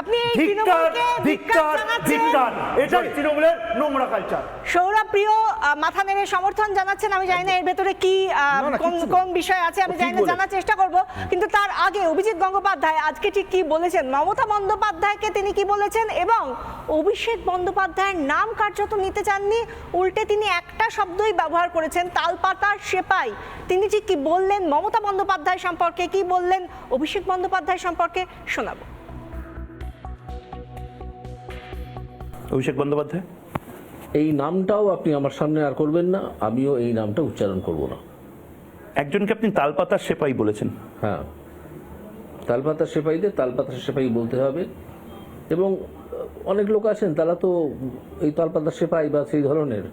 S11: এটাই তৃণমূলের নোংরা কালচার।
S2: সৌরভপ্রিয় মাথা নেড়ে সমর্থন জানাচ্ছেন, আমি জানি না এর ভেতরে কি কোন বিষয় আছে, আমি জানি না, জানার চেষ্টা করব। কিন্তু তার আগে অভিজিৎ গঙ্গোপাধ্যায় আজকে ঠিক কি বলেছেন, মমতা বন্দ্যোপাধ্যায়কে তিনি কি বলেছেন, এবং অভিষেক বন্দ্যোপাধ্যায়ের নাম কার্যত নিতে চাননি, উল্টে তিনি একটা শব্দই ব্যবহার করেছেন, তালপাতার সেপাই। তিনি ঠিক কি বললেন মমতা বন্দ্যোপাধ্যায় সম্পর্কে, কি বললেন অভিষেক বন্দ্যোপাধ্যায় সম্পর্কে, শোনাবো।
S12: অভিষেক বন্দ্যোপাধ্যায়,
S4: এই নামটাও আপনি আমার সামনে আর করবেন না, আমিও এই নামটা উচ্চারণ করব না।
S12: একজনকে আপনি তালপাতার সেপাই বলেছেন।
S4: হ্যাঁ, তালপাতার সেপাইদের তালপাতার সেপাই বলতে হবে। এবং অনেক লোক আছেন তারা তো এই তালপাতার সেপাই বা সেই ধরনের,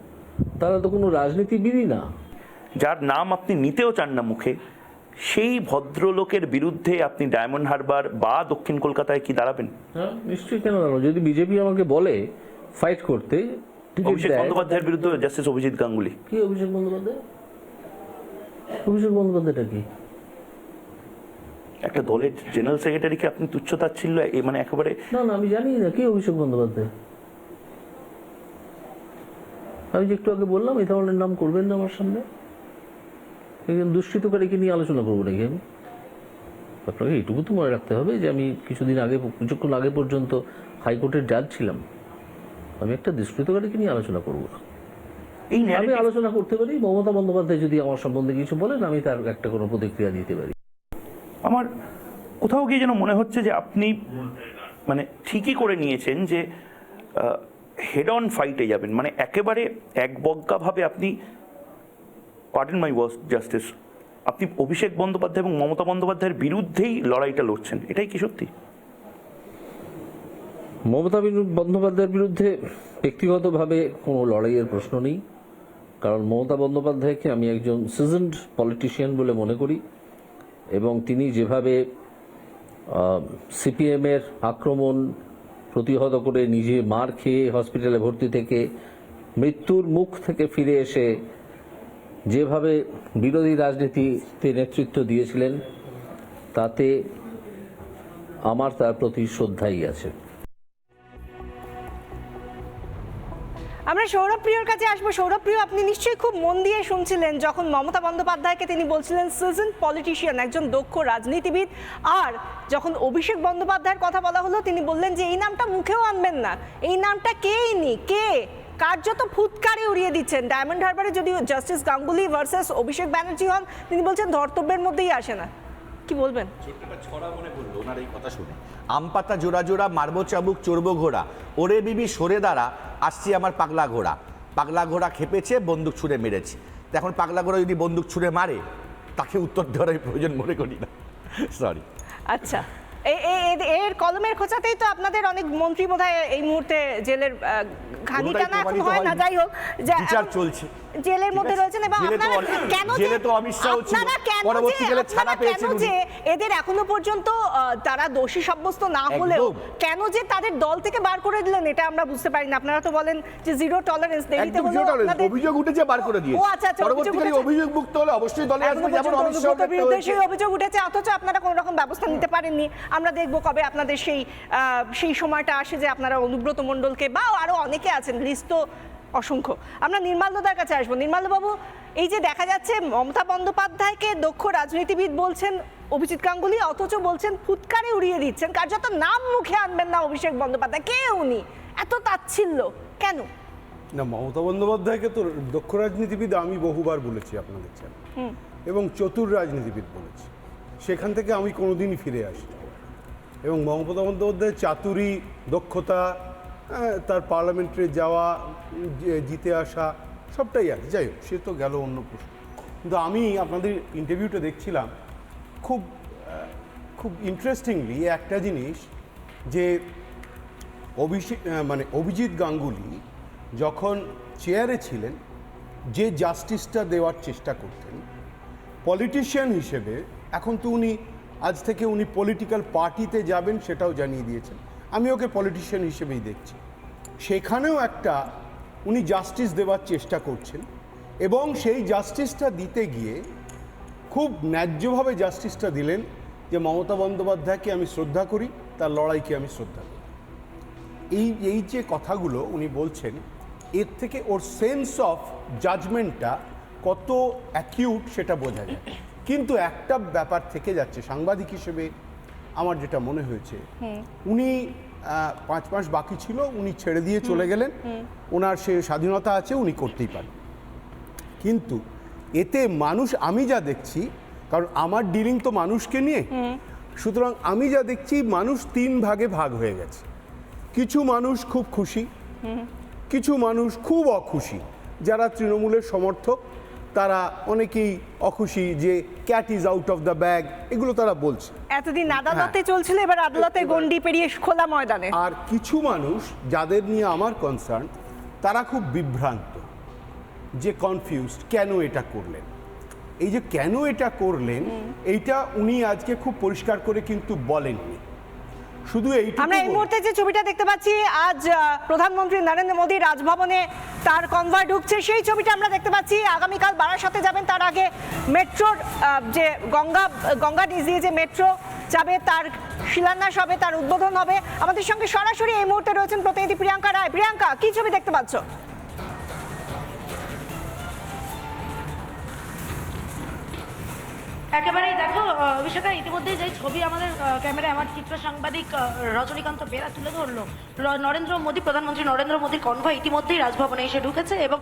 S4: তারা তো কোনো রাজনীতিবিদই না।
S12: যার নাম আপনি নিতেও চান না মুখে, সেই ভদ্রলোকের বিরুদ্ধে আপনি ডায়মন্ড হারবার বা দক্ষিণ কলকাতায় কি দাঁড়াবেন?
S4: হ্যাঁ, নিশ্চয়ই, কেন দাঁড়াবো? যদি বিজেপি আমাকে বলে ফাইট করতে,
S12: অভিষেক বন্দ্যোপাধ্যায়ের বিরুদ্ধে জাস্টিস অভিজিৎ গাঙ্গুলি।
S4: কি অভিষেক বন্দ্যোপাধ্যায়? অভিষেক বন্দ্যোপাধ্যায়টা কি?
S12: একটা দলের জেনারেল সেক্রেটারিকে আপনি তুচ্ছতাচ্ছিল্য, মানে একেবারে।
S4: না, আমি জানি না কি অভিষেক বন্দ্যোপাধ্যায়। আমি যে একটু আগে বললাম এই ধরনের নাম করবেন না আমার সামনে। একজন দুষ্কৃতকারীকে নিয়ে আলোচনা করবো নাকি আমি? আপনাকে এইটুকু তো মনে রাখতে হবে যে আমি কিছুক্ষণ আগে পর্যন্ত হাইকোর্টের জাজ ছিলাম। আমি একটা দুষ্কৃতকারীকে নিয়ে আলোচনা করবো না। আমি আলোচনা করতে পারি, মমতা বন্দ্যোপাধ্যায় যদি আমার সম্বন্ধে কিছু বলেন আমি তার একটা কোনো প্রতিক্রিয়া দিতে পারি।
S12: আমার কোথাও গিয়ে যেন মনে হচ্ছে যে আপনি মানে ঠিকই করে নিয়েছেন যে হেড অন ফাইটে যাবেন, মানে একেবারে একবজ্ঞাভাবে আপনি, পার্ডন মাই ওয়ার্ড জাস্টিস, আপনি অভিষেক বন্দ্যোপাধ্যায় এবং মমতা বন্দ্যোপাধ্যায়ের বিরুদ্ধেই লড়াইটা লড়ছেন, এটাই কি সত্যি?
S4: মমতা বন্দ্যোপাধ্যায়ের বিরুদ্ধে ব্যক্তিগতভাবে কোনো লড়াইয়ের প্রশ্ন নেই, কারণ মমতা বন্দ্যোপাধ্যায়কে আমি একজন সিজনড পলিটিশিয়ান বলে মনে করি, এবং তিনি যেভাবে সিপিএমের আক্রমণ প্রতিহত করে নিজে মার খেয়ে হসপিটালে ভর্তি থেকে মৃত্যুর মুখ থেকে ফিরে এসে যেভাবে বিরোধী রাজনীতিতে নেতৃত্ব দিয়েছিলেন, তাতে আমার তার প্রতি শ্রদ্ধাই আছে।
S2: আমরা সৌরভপ্রিয়র কাছে আসবো। সৌরভপ্রিয়, আপনি নিশ্চয়ই খুব মন দিয়ে শুনছিলেন যখন মমতা বন্দ্যোপাধ্যায়কে তিনি বলছিলেন সিজন পলিটিশিয়ান, একজন দক্ষ রাজনীতিবিদ, আর যখন অভিষেক বন্দ্যোপাধ্যায়ের কথা বলা হলো তিনি বললেন যে এই নামটা মুখেও আনবেন না, এই নামটা কে কার্যত ফুৎকারে উড়িয়ে দিচ্ছেন। ডায়মন্ড হারবারে যদি জাস্টিস গাঙ্গুলি ভার্সেস অভিষেক ব্যানার্জি হন, তিনি বলছেন ধর্তব্যের মধ্যেই আসে না। কি বলবেন?
S9: ছড়া মনে পড়লো ওনার এই কথা শুনে, আম পাতা জোড়া জোড়া, মারবো চাবুক, চড়বো ঘোড়া, ওরে বিবি সরে দাঁড়া, আসছি আমার পাগলা ঘোড়া। পাগলা ঘোড়া খেপেছে, বন্দুক ছুঁড়ে মেরেছে। এখন পাগলা ঘোড়া যদি বন্দুক ছুঁড়ে মারে, তাকে উত্তর দেওয়ার প্রয়োজন মনে করি না। সরি।
S2: আচ্ছা, এর কলমের খোঁচাতেই তো আপনাদের অনেক মন্ত্রী বোধহয় এই মুহূর্তে জেলের ঘানিটা না এখন হয় না, যাই হোক, যে
S9: বিচার চলছে,
S2: জেলের মধ্যে রয়েছেন এবং আপনারা কেন যে এদের এখনো পর্যন্ত তারা দোষী সাব্যস্ত না হলেও কেন যে তাদের দল থেকে বার করে দিলেন এটা আমরা বুঝতে পারি না। আপনারা তো বলেন যে জিরো টলারেন্স, দেরিতে হলেও আপনাদের
S9: অভিযোগ উঠেছে, বার করে দিয়েছে।
S2: ও আচ্ছা,
S9: পরবর্তীকালে অভিযোগ মুক্ত হলে অবশ্যই দলে আসবে, যেমন অমিত শাহের
S2: বিরুদ্ধে সেই অভিযোগ উঠেছে, অথচ আপনারা কোনো রকম ব্যবস্থা নিতে পারেননি। আমরা দেখব কবে আপনাদের সেই সময়টা আসে যে আপনারা অনুব্রত মণ্ডলকে বা আরো অনেকে আছেন, লিস্ট তো অসংখ্য। আমরা নির্মাল্যদার কাছে আসবো। নির্মাল্যবাবু, এই যে দেখা যাচ্ছে মমতা বন্দ্যোপাধ্যায়কে দক্ষ রাজনীতিবিদ বলছেন অভিজিৎ গাঙ্গুলি, অথচ বলছেন ফুৎকারে উড়িয়ে দিচ্ছেন, কার্যত নাম মুখে আনবেন না অভিষেক বন্দ্যোপাধ্যায়। কে উনি? এত তাচ্ছিল্য কেন?
S13: না, মমতা বন্দ্যোপাধ্যায়কে তো দক্ষ রাজনীতিবিদ আমি বহুবার বলেছি আপনাদের চ্যানেলে, এবং চতুর রাজনীতিবিদ বলেছি। সেখান থেকে আমি কোনোদিনই ফিরে আসি, এবং মমতা বন্দ্যোপাধ্যায়ের চাতুরি, দক্ষতা, তার পার্লামেন্টে যাওয়া, জিতে আসা, সবটাই আছে। যাই হোক, সে তো গেল অন্য প্রশ্ন। কিন্তু আমি আপনাদের ইন্টারভিউটা দেখছিলাম, খুব ইন্টারেস্টিংলি একটা জিনিস, যে অভিজিৎ গাঙ্গুলি যখন চেয়ারে ছিলেন, যে জাস্টিসটা দেওয়ার চেষ্টা করতেন পলিটিশিয়ান হিসেবে, এখন তো উনি আজ থেকে উনি পলিটিক্যাল পার্টিতে যাবেন সেটাও জানিয়ে দিয়েছেন। আমি ওকে পলিটিশিয়ান হিসেবেই দেখছি। সেখানেও একটা উনি জাস্টিস দেওয়ার চেষ্টা করছেন, এবং সেই জাস্টিসটা দিতে গিয়ে খুব ন্যায্যভাবে জাস্টিসটা দিলেন, যে মমতা বন্দ্যোপাধ্যায়কে আমি শ্রদ্ধা করি, তার লড়াইকে আমি শ্রদ্ধা করি। এই যে কথাগুলো উনি বলছেন, এর থেকে ওর সেন্স অফ জাজমেন্টটা কত অ্যাকিউট সেটা বোঝা যায়। কিন্তু একটা ব্যাপার থেকে যাচ্ছে, সাংবাদিক হিসেবে আমার যেটা মনে হয়েছে, উনি 5 মাস বাকি ছিল, উনি ছেড়ে দিয়ে চলে গেলেন, ওনার সে স্বাধীনতা আছে, উনি করতেই পারেন। কিন্তু এতে মানুষ, আমি যা দেখছি, কারণ আমার ডিলিং তো মানুষকে নিয়ে, সুতরাং আমি যা দেখছি মানুষ 3 ভাগে ভাগ হয়ে গেছে। কিছু মানুষ খুব খুশি, কিছু মানুষ খুব অখুশি। যারা তৃণমূলের সমর্থক তারা অনেকেই অখুশি, যে cat is out of the bag, এগুলো তারা বলছে।
S2: এতদিন আদালতে চলছিল, এবার আদালতের গণ্ডি পেরিয়ে খোলা ময়দানে।
S13: আর কিছু মানুষ যাদের নিয়ে আমার কনসার্ন, তারা খুব বিভ্রান্ত, যে কনফিউজড, কেন এটা করলেন। এই যে কেন এটা করলেন, এইটা উনি আজকে খুব পরিষ্কার করে কিন্তু বলেননি। শুধু
S2: আমরা এই মুহূর্তে যে ছবিটা দেখতে পাচ্ছি, আজ প্রধানমন্ত্রী নরেন্দ্র মোদী রাজভবনে তার কনভয় ঢুকছে, সেই ছবিটা আমরা দেখতে পাচ্ছি। আগামীকাল বারাসাতে যাবেন, তার আগে মেট্রোর যে গঙ্গা ডিজ দিয়ে যে মেট্রো যাবে, তার শিলান্যাস হবে, তার উদ্বোধন হবে। আমাদের সঙ্গে সরাসরি এই মুহূর্তে রয়েছেন প্রতিনিধি প্রিয়াঙ্কা রায়। প্রিয়াঙ্কা, কি ছবি দেখতে পাচ্ছ?
S5: একেবারেই দেখো অভিষেকা, ইতিমধ্যেই যে ছবি আমাদের ক্যামেরায় আমার চিত্র সাংবাদিক রজনীকান্ত বেরা তুলে ধরলো, নরেন্দ্র মোদী, প্রধানমন্ত্রী নরেন্দ্র মোদীর কনভয় ইতিমধ্যেই রাজভবনে এসে ঢুকেছে, এবং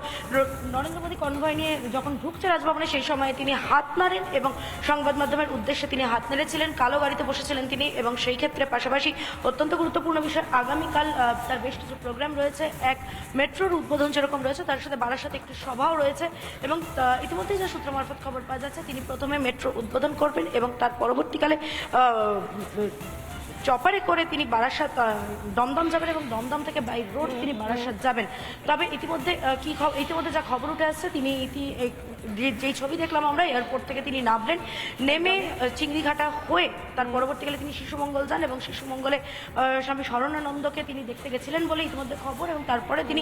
S5: নরেন্দ্র মোদী কনভয় নিয়ে যখন ঢুকছে রাজভবনে, সেই সময় তিনি হাত নাড়েন এবং সংবাদ মাধ্যমের উদ্দেশ্যে তিনি হাত নেড়েছিলেন। কালো গাড়িতে বসেছিলেন তিনি, এবং সেই ক্ষেত্রে পাশাপাশি অত্যন্ত গুরুত্বপূর্ণ বিষয়, আগামীকাল তার বেশ কিছু প্রোগ্রাম রয়েছে। এক মেট্রোর উদ্বোধন যেরকম রয়েছে, তার সাথে বারাসাতে একটি সভাও রয়েছে, এবং ইতিমধ্যেই যে সূত্র মারফত খবর পাওয়া যাচ্ছে, তিনি প্রথমে মেট্রো উদ্বোধন করবেন, এবং তার পরবর্তীকালে চপারে করে তিনি বারাসাত দমদম যাবেন, এবং দমদম থেকে বাই রোড তিনি বারাসাত যাবেন। তবে ইতিমধ্যে যা খবর উঠে আসছে, তিনি যেই ছবি দেখলাম আমরা, এয়ারপোর্ট থেকে তিনি নামলেন, নেমে চিংড়িঘাটা হয়ে তার পরবর্তীকালে তিনি শিশুমঙ্গল যান, এবং শিশুমঙ্গলে স্বামী শরণানন্দকে তিনি দেখতে গেছিলেন বলে ইতিমধ্যে খবর, এবং তারপরে তিনি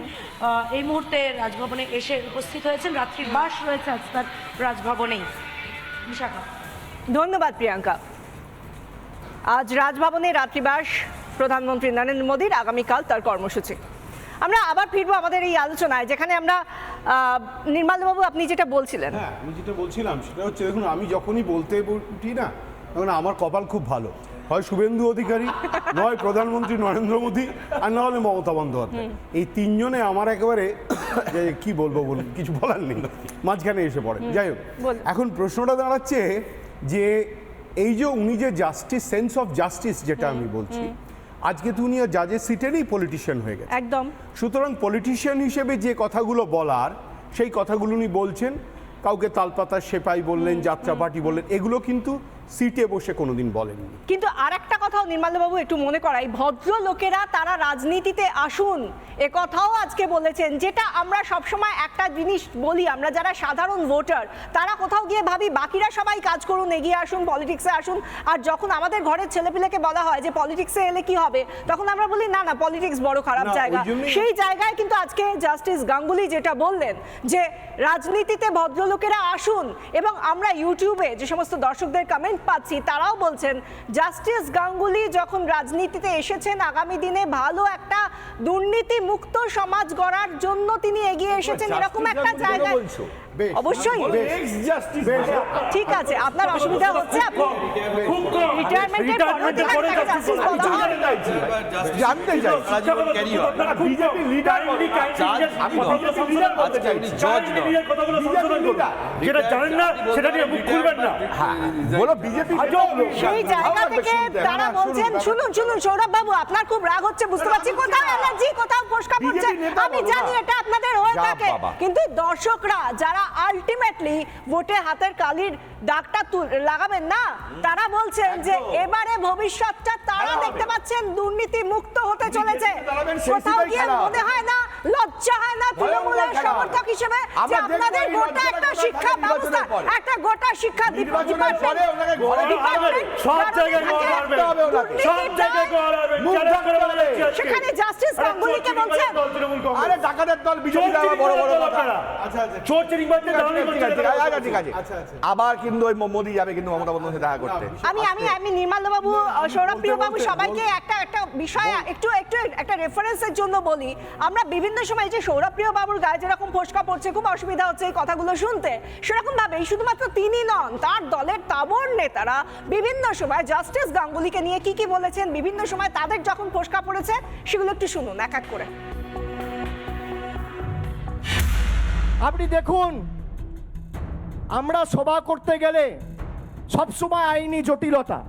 S5: এই মুহূর্তে রাজভবনে এসে উপস্থিত হয়েছেন। রাত্রির বাস রয়েছে আজ তার রাজভবনেই। বিশাখা,
S2: ধন্যবাদ প্রিয়াঙ্কা। আজ রাজভবনে রাত্রিবাস প্রধানমন্ত্রী নরেন্দ্র মোদীর, আগামীকাল তার কর্মসূচি। আমরা আবার ফিরবো আমাদের এই আলোচনায়, যেখানে আমরা নির্মাল্যবাবু, আপনি যেটা বলছিলেন।
S13: হ্যাঁ, আমি যেটা বলছিলাম সেটা হচ্ছে, দেখুন, আমি যখনই বলতে উঠি না, তখন আমার কপাল খুব ভালো, হয় শুভেন্দু অধিকারী, নয় প্রধানমন্ত্রী নরেন্দ্র মোদী, আর না হলে মমতা বন্দ্যোপাধ্যায়। এই 3 জনে আমার একেবারে কি বলবো, কিছু বলার নেই, মাঝখানে এসে পড়ে। যাই হোক, এখন প্রশ্নটা দাঁড়াচ্ছে যে এই যে উনি যে জাস্টিস, সেন্স অফ জাস্টিস যেটা আমি বলছি, আজকে তো উনি জাজের সিটেরই পলিটিশিয়ান হয়ে গেছে
S2: একদম।
S13: সুতরাং পলিটিশিয়ান হিসেবে যে কথাগুলো বলার, সেই কথাগুলো উনি বলছেন। কাউকে তালপাতার সেপাই বললেন, যাত্রা পার্টি বললেন, এগুলো কিন্তু সিটে বসে কোনোদিন বলেননি।
S2: কিন্তু আর একটা কথাও নির্মলবাবু একটু মনে করাই, ভদ্র লোকেরা তারা রাজনীতিতে আসুন এ কথাও আজকে বলেছেন, যেটা আমরা সবসময় একটা জিনিস বলি, আমরা যারা সাধারণ ভোটার তারা কোথাও গিয়ে ভাবি বাকিরা সবাই কাজ করুন, এগিয়ে আসুন, পলিটিক্সে আসুন, আর যখন আমাদের ঘরের ছেলেপিলেকে বলা হয় যে পলিটিক্সে এলে কি হবে, তখন আমরা বলি না না পলিটিক্স বড় খারাপ জায়গা। সেই জায়গায় কিন্তু আজকে জাস্টিস গাঙ্গুলি যেটা বললেন যে রাজনীতিতে ভদ্রলোকেরা আসুন, এবং আমরা ইউটিউবে যে সমস্ত দর্শকদের কমেন্ট পাচ্ছি তারাও বলছেন জাস্টিস গাঙ্গুলি যখন রাজনীতিতে এসেছেন আগামী দিনে ভালো একটা দুর্নীতি মুক্ত সমাজ গড়ার জন্য তিনি এগিয়ে এসেছেন, এরকম একটা জায়গায়। অবশ্যই ঠিক আছে, আপনার অসুবিধা হচ্ছে, আপনি রিটায়ারমেন্টের পরে জাস্টিস বলা হয়।
S9: জানতে চাই
S7: যেটা জানেন না সেটা নিয়ে মুখ খুলবেন না।
S9: বলো বিজেপি
S2: সেই জায়গা থেকে তারা বলছেন, শুনুন শুনুন সৌরভ বাবু, আপনার খুব রাগ হচ্ছে বুঝতে পারছি, কোথাও অ্যালার্জি কোথাও ফোসকা পড়ছে, আমি জানি এটা আপনাদের হয়ে থাকে, কিন্তু দর্শকরা যারা আলটিমেটলি ভোটে হাতের কালির দাগটা লাগাবেন না, তারা বলছেন যে এবারে ভবিষ্যৎটা তারা দেখতে পাচ্ছেন দুর্নীতি মুক্ত হতে চলেছে। কোথাও গিয়ে মনে হয় না, লজ্জা হয় না তৃণমূলের সমর্থক হিসেবে যে আপনাদের গোটা একটা শিক্ষা ব্যবস্থা, একটা গোটা শিক্ষা ডিপার্টমেন্ট
S7: সব জায়গায়
S2: সেখানে জাস্টিস গাঙ্গুলিকে বলছেন
S9: আরে ডাকাতের দল বিজেপি বড় বড় কথা।
S7: চোর চিরিংবাজদের দালালি করছে।
S9: ঠিক আছে, আবার কিন্তু ওই মোদি যাবে কিন্তু মমতা বন্দ্যোপাধ্যায় দেখা করতে।
S2: আমি নির্মলবাবু, সৌরভপ্রিয় বাবু সবাইকে একটা বিষয় একটু একটা রেফারেন্সের জন্য বলি, আমরা বিভিন্ন সময় যে সৌরভপ্রিয় বাবুর গায়ে যেরকম ফোসকা পড়ছে, খুব অসুবিধা হচ্ছে এই কথাগুলো শুনতে, সেরকম ভাবে শুধুমাত্র তিনি নন, তার দলের তাবর নেতারা বিভিন্ন সময় জাস্টিস গাঙ্গুলিকে নিয়ে কি বলেছেন, বিভিন্ন সময় তাদের যখন ফোসকা পড়েছে সেগুলো একটু শুনুন এক এক করে।
S14: আপনি দেখুন, আমরা সভা করতে গেলে সবসময় আইনি জটিলতা,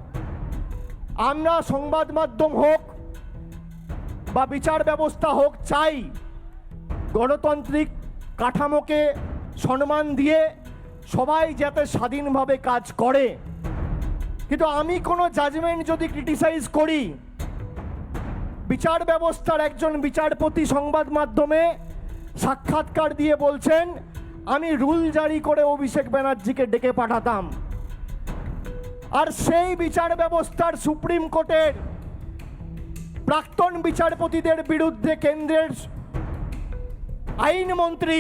S14: আমরা সংবাদ মাধ্যম হোক বা বিচার ব্যবস্থা হোক চাই গণতান্ত্রিক কাঠামোকে সম্মান দিয়ে সবাই যাতে স্বাধীনভাবে কাজ করে। কিন্তু আমি কোনো জাজমেন্ট যদি ক্রিটিসাইজ করি, বিচার ব্যবস্থার একজন বিচারপতি সংবাদ মাধ্যমে সাক্ষাৎকার দিয়ে বলছেন আমি রুল জারি করে অভিষেক ব্যানার্জিকে ডেকে পাঠাতাম, আর সেই বিচার ব্যবস্থার সুপ্রিম কোর্টের প্রাক্তন বিচারপতিদের বিরুদ্ধে কেন্দ্রের আইনমন্ত্রী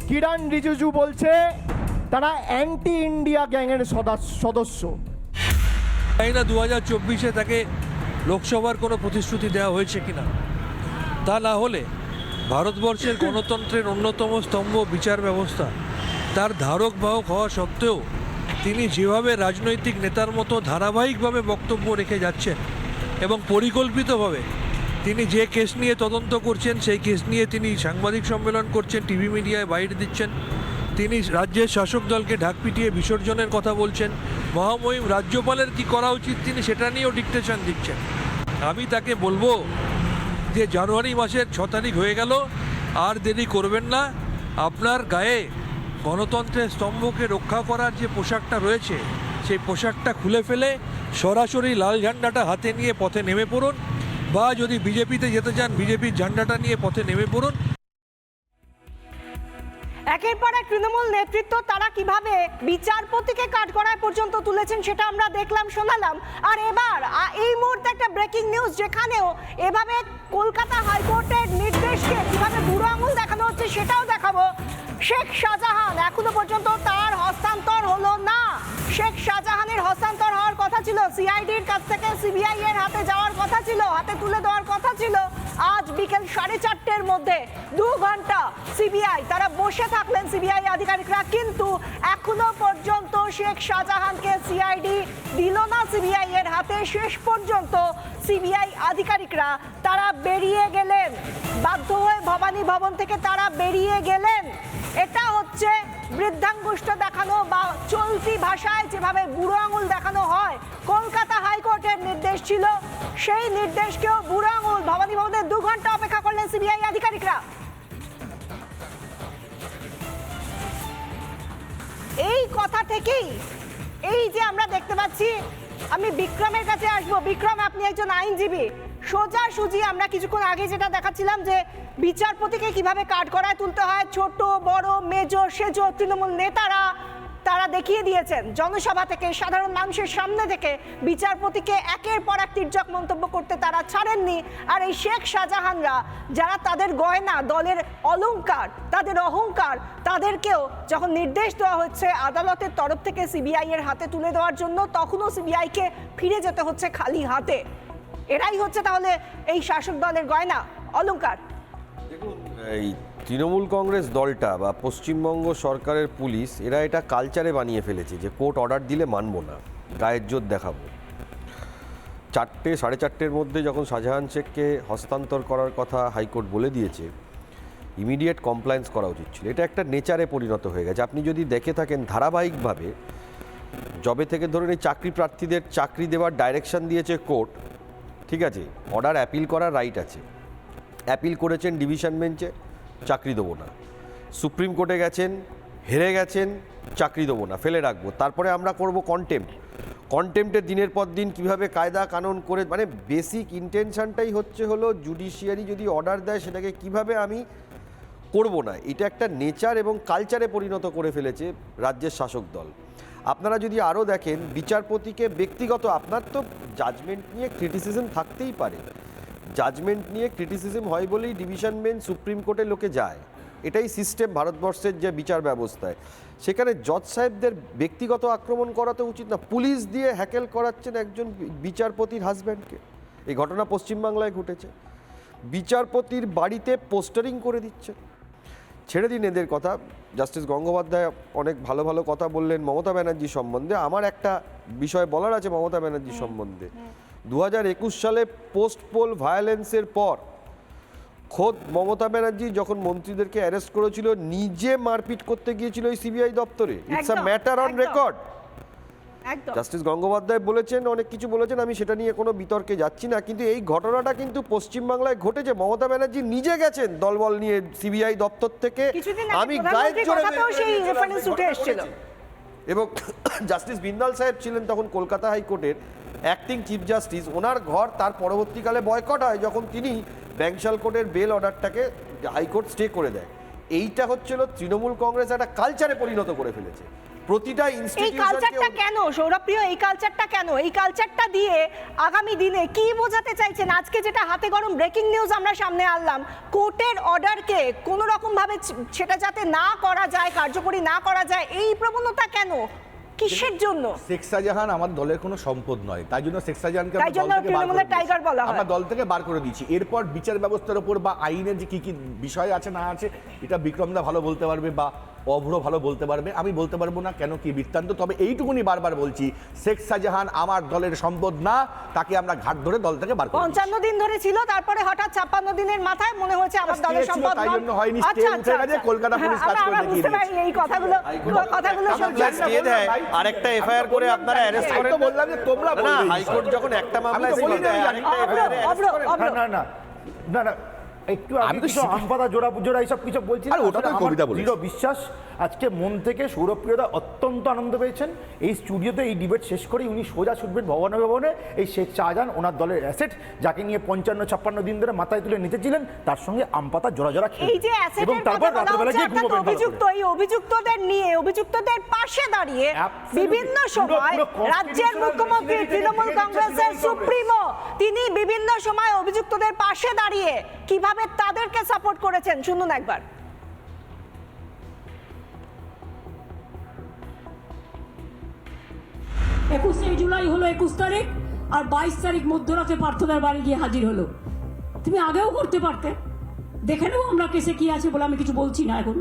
S14: কিরণ রিজিজু বলছে তারা অ্যান্টি ইন্ডিয়া গ্যাংয়ের সদস্য।
S7: তাই না 2024-এ তাকে লোকসভার কোনো প্রতিশ্রুতি দেওয়া হয়েছে কিনা, তা না হলে ভারতবর্ষের গণতন্ত্রের অন্যতম স্তম্ভ বিচার ব্যবস্থা, তার ধারক বাহক হওয়া সত্ত্বেও তিনি যেভাবে রাজনৈতিক নেতার মতো ধারাবাহিকভাবে বক্তব্য রেখে যাচ্ছেন এবং পরিকল্পিতভাবে তিনি যে কেস নিয়ে তদন্ত করছেন সেই কেস নিয়ে তিনি সাংবাদিক সম্মেলন করছেন, টিভি মিডিয়ায় বাইরে দিচ্ছেন, তিনি রাজ্যের শাসক দলকে ঢাক পিটিয়ে বিসর্জনের কথা বলছেন, মহামহিম রাজ্যপালের কি করা উচিত তিনি সেটা নিয়েও ডিকটেশন দিচ্ছেন। আমি তাকে বলবো যে জানুয়ারি মাসের 6 তারিখ হয়ে গেল, আর দেরি করবেন না, আপনার গায়ে গণতন্ত্রের স্তম্ভকে রক্ষা করার যে পোশাকটা রয়েছে সেই পোশাকটা খুলে ফেলে সরাসরি লাল ঝান্ডাটা হাতে নিয়ে পথে নেমে পড়ুন, বা যদি বিজেপিতে যেতে চান বিজেপির ঝান্ডাটা নিয়ে পথে নেমে পড়ুন।
S2: একের পর এক তৃণমূল নেতৃত্ব তারা কিভাবে বিচারপতিকে কাঠগড়ায় পর্যন্ত তুলেছেন সেটা আমরা দেখলাম, শোনালাম। আর এবার এই মুহূর্তে একটা ব্রেকিং নিউজ, যেখানেও এভাবে কলকাতা হাইকোর্টের নির্দেশকে কিভাবে বুড়ো আঙুল দেখানো হচ্ছে সেটাও দেখাবো। শেখ শাহজাহান এখনো পর্যন্ত তার হস্তান্তর হলো না। শেখ শাহজাহানের হস্তান্তর হওয়ার কথা ছিল, সিআইডির কাছ থেকে সিবিআই এর হাতে যাওয়ার কথা ছিল, হাতে তুলে দেওয়ার কথা ছিল আজ বিকেল 4:30-র মধ্যে। 2 ঘন্টা সিবিআই তারা বসে থাকলেন সিবিআই আধিকারিকরা, কিন্তু এখনো পর্যন্ত শেখ শাহজাহানকে সিআইডি দিল না সিবিআই এর হাতে। শেষ পর্যন্ত সিবিআই আধিকারিকরা তারা বেরিয়ে গেলেন, বাধ্য হয়ে ভবানী ভবন থেকে তারা বেরিয়ে গেলেন। এটা হচ্ছে বৃদ্ধাঙ্গুষ্ঠ দেখানো, বা চলতি ভাষায় যেভাবে বুড়ো আঙুল দেখানো হয়। কলকাতা হাইকোর্টের নির্দেশ ছিল, সেই নির্দেশকেও বুড়ো আঙুল। ভবানী ভবনে 2 ঘন্টা অপেক্ষা করলেন সিবিআই আধিকারিকরা। এই কথা থেকেই এই যে আমরা দেখতে পাচ্ছি, আমি বিক্রমের কাছে আসবো। বিক্রম, আপনি একজন আইনজীবী, সোজাসুজি আমরা কিছুক্ষণ আগে যেটা দেখাচ্ছিলাম যে বিচারপতিকে কিভাবে কাঠগড়ায় তুলতে হয়, ছোট বড় মেজর সেজো তৃণমূল নেতারা তারা দেখিয়ে দিয়েছেন জনসভা থেকে, সাধারণ মানুষের সামনে থেকে বিচারপতিকে একের পর এক তির্যক মন্তব্য করতে তারা ছাড়েননি। আর এই শেখ শাহজাহানরা যারা তাদের গয়না, দলের অলংকার, তাদের অহংকার, তাদেরকেও যখন নির্দেশ দেওয়া হচ্ছে আদালতের তরফ থেকে সিবিআই এর হাতে তুলে দেওয়ার জন্য, তখনও সিবিআইকে ফিরে যেতে হচ্ছে খালি হাতে। এরাই হচ্ছে তাহলে এই শাসক দলের গয়না, অলংকার।
S10: দেখুন, এই তৃণমূল কংগ্রেস দলটা বা পশ্চিমবঙ্গ সরকারের পুলিশ, এরা এটা কালচারে বানিয়ে ফেলেছে যে কোর্ট অর্ডার দিলে মানবো না, গায়ের জোর দেখাবো। 4টে 4:30-র মধ্যে যখন শাহজাহান শেখকে হস্তান্তর করার কথা হাইকোর্ট বলে দিয়েছে, ইমিডিয়েট কমপ্লায়েন্স করা উচিত ছিল। এটা একটা নেচারে পরিণত হয়ে গেছে। আপনি যদি দেখে থাকেন ধারাবাহিকভাবে, জবে থেকে ধরুন এই চাকরি প্রার্থীদের চাকরি দেওয়ার ডাইরেকশন দিয়েছে কোর্ট, ঠিক আছে, অর্ডার অ্যাপিল করার রাইট আছে, অ্যাপিল করেছেন ডিভিশন বেঞ্চে, চাকরি দেবো না, সুপ্রিম কোর্টে গেছেন, হেরে গেছেন, চাকরি দেবো না, ফেলে রাখবো, তারপরে আমরা করব কন্টেম্পটে দিনের পর দিন কীভাবে কায়দা কানুন করে, মানে বেসিক ইন্টেনশনটাই হলো জুডিশিয়ারি যদি অর্ডার দেয় সেটাকে কিভাবে আমি করব না। এটা একটা নেচার এবং কালচারে পরিণত করে ফেলেছে রাজ্যের শাসক দল। আপনারা যদি আরও দেখেন, বিচারপতিকে ব্যক্তিগত, আপনার তো জাজমেন্ট নিয়ে ক্রিটিসিজম থাকতেই পারে, জাজমেন্ট নিয়ে ক্রিটিসিজম হয় বলেই ডিভিশন বেঞ্চ, সুপ্রিম কোর্টে লোকে যায়, এটাই সিস্টেম ভারতবর্ষের যে বিচার ব্যবস্থায়। সেখানে জজ সাহেবদের ব্যক্তিগত আক্রমণ করা তো উচিত না। পুলিশ দিয়ে হ্যাকেল করাচ্ছেন একজন বিচারপতির হাজব্যান্ডকে, এই ঘটনা পশ্চিমবাংলায় ঘটেছে। বিচারপতির বাড়িতে পোস্টারিং করে দিচ্ছে। ছেড়ে দিন এদের কথা, জাস্টিস গঙ্গোপাধ্যায় অনেক ভালো ভালো কথা বললেন মমতা ব্যানার্জি সম্বন্ধে। আমার একটা বিষয় বলার আছে মমতা ব্যানার্জি সম্বন্ধে। 2021 সালে পোস্ট পোল ভায়োলেন্সের পর খোদ মমতা ব্যানার্জি যখন মন্ত্রীদেরকে অ্যারেস্ট করেছিল, নিজে মারপিট করতে গিয়েছিল এই সিবিআই দপ্তরে। It's a matter on record. Justice Gangopadhyay বলেছেন, অনেক কিছু বলেছেন, আমি সেটা নিয়ে কোনো বিতর্কে যাচ্ছি না, কিন্তু এই ঘটনাটা কিন্তু পশ্চিমবাংলায় ঘটেছে। মমতা ব্যানার্জি নিজে গেছেন দলবল নিয়ে সিবিআই দপ্তর থেকে, আমি গায়ের জোরে এবং জাস্টিস বিন্দাল সাহেব ছিলেন তখন কলকাতা হাইকোর্টের অ্যাক্টিং চিফ জাস্টিস। ওনার ঘর তার পরবর্তীকালে বয়কট হয় যখন তিনি ব্যাংশাল কোর্টের বেল অর্ডারটাকে হাইকোর্ট স্টে করে দেয়। এইটা হচ্ছিল তৃণমূল কংগ্রেস একটা কালচারে পরিণত করে ফেলেছে। প্রতিটা
S2: এই কালচারটা কেন সৌরভপ্রিয়, এই কালচারটা কেন, এই কালচারটা দিয়ে আগামী দিনে কি বোঝাতে চাইছেন? আজকে যেটা হাতে গরম ব্রেকিং নিউজ আমরা সামনে আনলাম, কোর্টের অর্ডারকে কোনো রকম ভাবে সেটা যাতে না করা যায়, কার্যকরী না করা যায়, এই প্রবণতা কেন, কিসের জন্য?
S9: শেখ শাহজাহান আমার দলের কোনো সম্পদ নয়, তাই জন্য শেখ শাহজাহানকে আমরা দল থেকে বার করে দিয়েছি। এরপর বিচার ব্যবস্থার উপর বা আইনের যে কি কি বিষয় আছে না আছে, এটা বিক্রমদা ভালো বলতে পারবে বা অভ্র ভালো বলতে পারবে, আমি বলতে পারবো না কেন কি বৃত্তান্ত। তবে এইটুকুনি বারবার বলছি, শেখ শাহজাহান আমার দলের সম্পদ না, তাকে আমরা ঘাট ধরে দল থেকে বার করে
S2: 55 দিন ধরে ছিল, তারপরে হঠাৎ 56 দিনের মাথায় মনে হয়েছে আমার দলের সম্পদ
S9: তাই জন্য হয়নি, স্টে উঠে গেছে, কলকাতা পুলিশ কাজ করে দেখিয়ে দিয়েছে।
S2: এই কথাগুলো
S10: স্টে দেয়, আরেকটা এফআইআর করে আপনারা অ্যারেস্ট করেন।
S9: তো বললাম যে তোমরা বলবে,
S10: হাইকোর্ট যখন একটা মামলায় আরেকটা এফআইআর অ্যারেস্ট করেন।
S11: না একটু আমি কিছু আমপাতা জোড়া এইসব কিছু বলছি, দৃঢ় বিশ্বাস আজকে মন থেকে সৌরভপ্রিয়দা অত্যন্ত আনন্দ পেয়েছেন। এই স্টুডিওতে এই ডিবেট শেষ করে উনি সোজা ছুটবেন ভবনে। এই শেখ শাহজাহান ওনার দলের অ্যাসেট, যাকে নিয়ে 55-56 দিন ধরে মাথায় তুলে নিতেছিলেন, তার সঙ্গে আমপাতা জোড়া খেয়ে, এবং তারপর রাত্রেবেলা গিয়ে ঘুমোবেন।
S2: এই অভিযুক্তদের নিয়ে, অভিযুক্তদের পাশে দাঁড়িয়ে বিভিন্ন সময় রাজ্যের মুখ্যমন্ত্রী তৃণমূল কংগ্রেসের সুপ্রিমো, তিনি বিভিন্ন সময় অভিযুক্তদের পাশে দাঁড়িয়ে কিভাবে তাদেরকে সাপোর্ট করেছেন, শুনুন একবার।
S15: 21 জুলাই হলো 21 তারিখ, আর 22 তারিখ মধ্যরাতে পার্থদার বাড়ি গিয়ে হাজির হলো। তুমি আগেও করতে পারতে, দেখে নেবো আমরা কেসে কি আছে বলে আমি কিছু বলছি না এখন।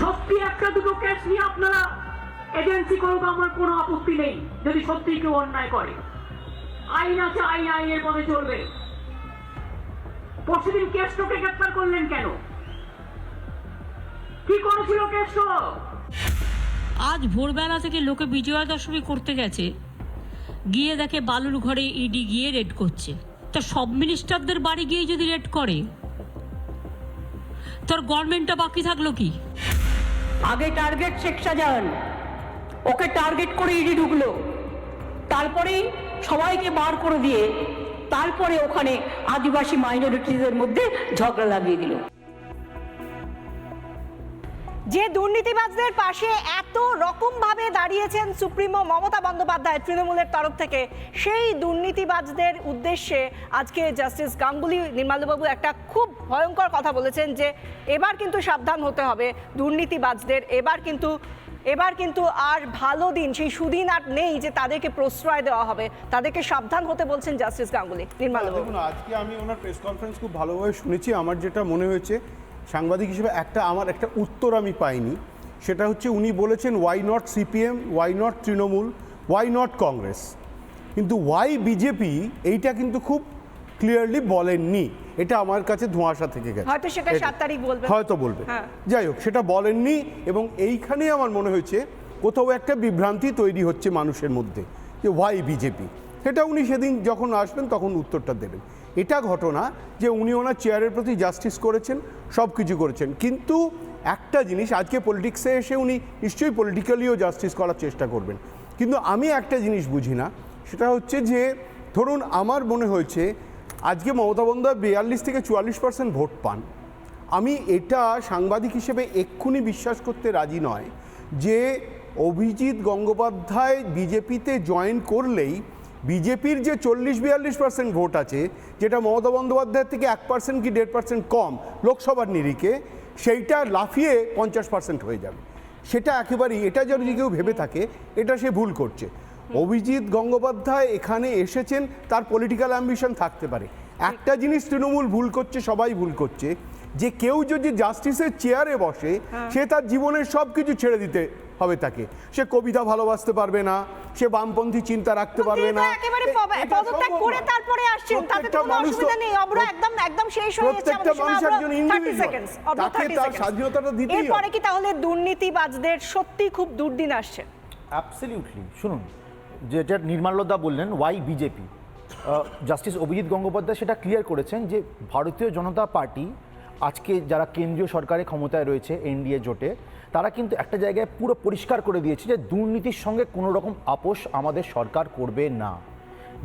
S15: সত্যি একটা দুটো কেস নিয়ে আপনারা এজেন্সি করুক, আমার কোনো আপত্তি নেই, যদি সত্যি কেউ অন্যায় করে। আইন আছে, আইনের পথে চলবে। পরশুদিন কেষ্টকে গ্রেফতার করলেন কেন? কি করেছিল কেষ্ট? আজ ভোরবেলা থেকে লোকে বিজয়া দশমী করতে গেছে, গিয়ে দেখে বালুর ঘরে ইডি গিয়ে রেড করছে। তা সব মিনিস্টারদের বাড়ি গিয়ে যদি রেড করে, তোর গভর্নমেন্টটা বাকি থাকলো কি? আগে টার্গেট শেখ শাহজাহান, ওকে টার্গেট করে ইডি ঢুকলো, তারপরে সবাইকে বার করে দিয়ে তারপরে ওখানে আদিবাসী মাইনরিটিদের মধ্যে ঝগড়া লাগিয়ে দিল।
S2: যে দুর্নীতিবাজদের পাশে এত রকম ভাবে দাঁড়িয়েছেন সুপ্রিমো মমতা বন্দ্যোপাধ্যায় তৃণমূলের তরফ থেকে, সেই দুর্নীতিবাজদের উদ্দেশ্যে আজকে জাস্টিস গাঙ্গুলি, নির্মলবাবু একটা খুব ভয়ঙ্কর কথা বলেছেন যে এবার কিন্তু সাবধান হতে হবে দুর্নীতিবাজদের, এবার কিন্তু আর ভালো দিন, সেই সুদিন আর নেই যে তাদেরকে প্রশ্রয় দেওয়া হবে, তাদেরকে সাবধান হতে বলছেন জাস্টিস গাঙ্গুলি। নির্মলবাবু,
S13: দেখুন, আজকে আমি ওনার প্রেস কনফারেন্স খুব ভালোভাবে শুনেছি। আমার যেটা মনে হয়েছে সাংবাদিক হিসেবে আমার একটা উত্তর আমি পাইনি, সেটা হচ্ছে উনি বলেছেন why not CPM, why not Trinamool, why not Congress, কিন্তু ওয়াই বিজেপি এইটা কিন্তু খুব ক্লিয়ারলি বলেননি। এটা আমার কাছে ধোঁয়াশা থেকে গেছে,
S2: হয়তো সেটা 7 তারিখ বলবে,
S13: হয়তো বলবে। যাই হোক, সেটা বলেননি এবং এইখানে আমার মনে হয়েছে কোথাও একটা বিভ্রান্তি তৈরি হচ্ছে মানুষের মধ্যে যে ওয়াই বিজেপি। সেটা উনি সেদিন যখন আসবেন তখন উত্তরটা দেবেন। এটা ঘটনা যে উনি ওনার চেয়ারের প্রতি জাস্টিস করেছেন, সব কিছু করেছেন, কিন্তু একটা জিনিস, আজকে পলিটিক্সে এসে উনি নিশ্চয়ই পলিটিক্যালিও জাস্টিস করার চেষ্টা করবেন, কিন্তু আমি একটা জিনিস বুঝি না, সেটা হচ্ছে যে ধরুন আমার মনে হয়েছে আজকে মমতা বন্দ্যোপাধ্যায় 42 থেকে 44% ভোট পান। আমি এটা সাংবাদিক হিসেবে এক্ষুনি বিশ্বাস করতে রাজি নয় যে অভিজিৎ গঙ্গোপাধ্যায় বিজেপিতে জয়েন করলেই বিজেপির যে 40-42% ভোট আছে, যেটা মমতা বন্দ্যোপাধ্যায়ের থেকে 1% কি 1.5% কম লোকসভার নিরিখে, সেইটা লাফিয়ে 50% হয়ে যাবে। সেটা একেবারেই, এটা যদি কেউ ভেবে থাকে এটা সে ভুল করছে। অভিজিৎ গঙ্গোপাধ্যায় এখানে এসেছেন, তার পলিটিক্যাল অ্যাম্বিশন থাকতে পারে। একটা জিনিস তৃণমূল ভুল করছে, সবাই ভুল করছে, যে কেউ যদি জাস্টিসের চেয়ারে বসে সে তার জীবনের সব কিছু ছেড়ে দিতে হবে তাকে। সে কবিতা ভালোবাসতে পারবে না, সে বামপন্থী চিন্তা রাখতে পারবে না,
S2: পদত্যাগ করে তারপরে আসছেন, তাতে তো কোনো অসুবিধা নেই। অব্র একদম শেষ হয়ে যাচ্ছে,
S13: প্রত্যেকটা মানুষ একজন ইন্ডিভিজুয়াল, তাকে তার স্বাধীনতাটা দিতেই হবে।
S2: এরপরে কি তাহলে দুর্নীতিবাজদের সত্যি খুব দুর্দিন আসছে?
S11: অ্যাবসলিউটলি। শুনুন, যেটা নির্মলদা বললেন why BJP, justice Abhijit Gangopadhyay সেটা ক্লিয়ার করেছেন যে ভারতীয় জনতা পার্টি আজকে যারা কেন্দ্রীয় সরকারে ক্ষমতায় রয়েছে এনডিএ জোটে, তারা কিন্তু একটা জায়গায় পুরো পরিষ্কার করে দিয়েছে যে দুর্নীতির সঙ্গে কোনো রকম আপোষ আমাদের সরকার করবে না।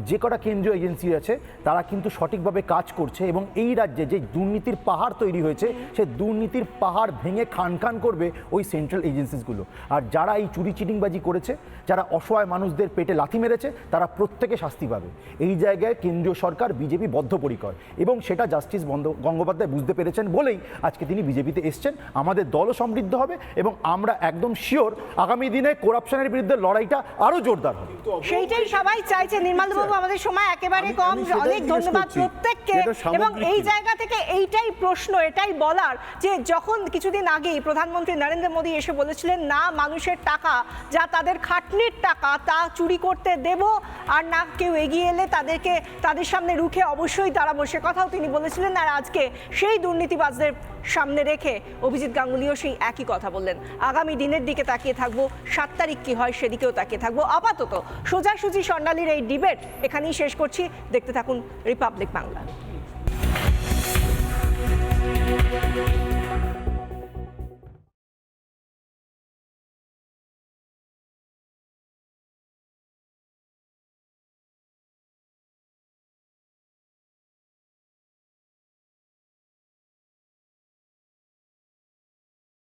S11: যে কটা কেন্দ্রীয় এজেন্সি আছে তারা কিন্তু সঠিকভাবে কাজ করছে এবং এই রাজ্যে যে দুর্নীতির পাহাড় তৈরি হয়েছে সেই দুর্নীতির পাহাড় ভেঙে খান খান করবে ওই সেন্ট্রাল এজেন্সিসগুলো। আর যারা এই চুরি চিটিংবাজি করেছে, যারা অসহায় মানুষদের পেটে লাথি মেরেছে, তারা প্রত্যেকে শাস্তি পাবে। এই জায়গায় কেন্দ্রীয় সরকার বিজেপি বদ্ধপরিকর এবং সেটা জাস্টিস গঙ্গোপাধ্যায় বুঝতে পেরেছেন বলেই আজকে তিনি বিজেপিতে এসছেন। আমাদের দলও সমৃদ্ধ হবে এবং আমরা একদম শিওর আগামী দিনে করাপশনের বিরুদ্ধে লড়াইটা আরও জোরদার হবে।
S2: সেইটাই সবাই চাইছে। নির্মলবাবু, আমাদের সময় একেবারে কম, অনেক ধন্যবাদ প্রত্যেককে। এবং এই জায়গা থেকে এইটাই প্রশ্ন, এটাই বলার যে যখন কিছুদিন আগেই প্রধানমন্ত্রী নরেন্দ্র মোদী এসে বলেছিলেন না মানুষের টাকা, যা তাদের খাটনির টাকা, তা চুরি করতে দেব, আর না কেউ এগিয়ে এলে তাদের সামনে রুখে অবশ্যই দাঁড়াবো, সে কথাও তিনি বলেছিলেন। আর আজকে সেই দুর্নীতিবাজদের সামনে রেখে অভিজিৎ গাঙ্গুলিও সেই একই কথা বললেন। আগামী দিনের দিকে তাকিয়ে থাকবো, 7 তারিখ কি হয় সেদিকেও তাকিয়ে থাকবো। আপাতত সোজাসুজি স্বর্ণালীর এই ডিবেট এখানেই শেষ করছি। দেখতে থাকুন রিপাবলিক বাংলা।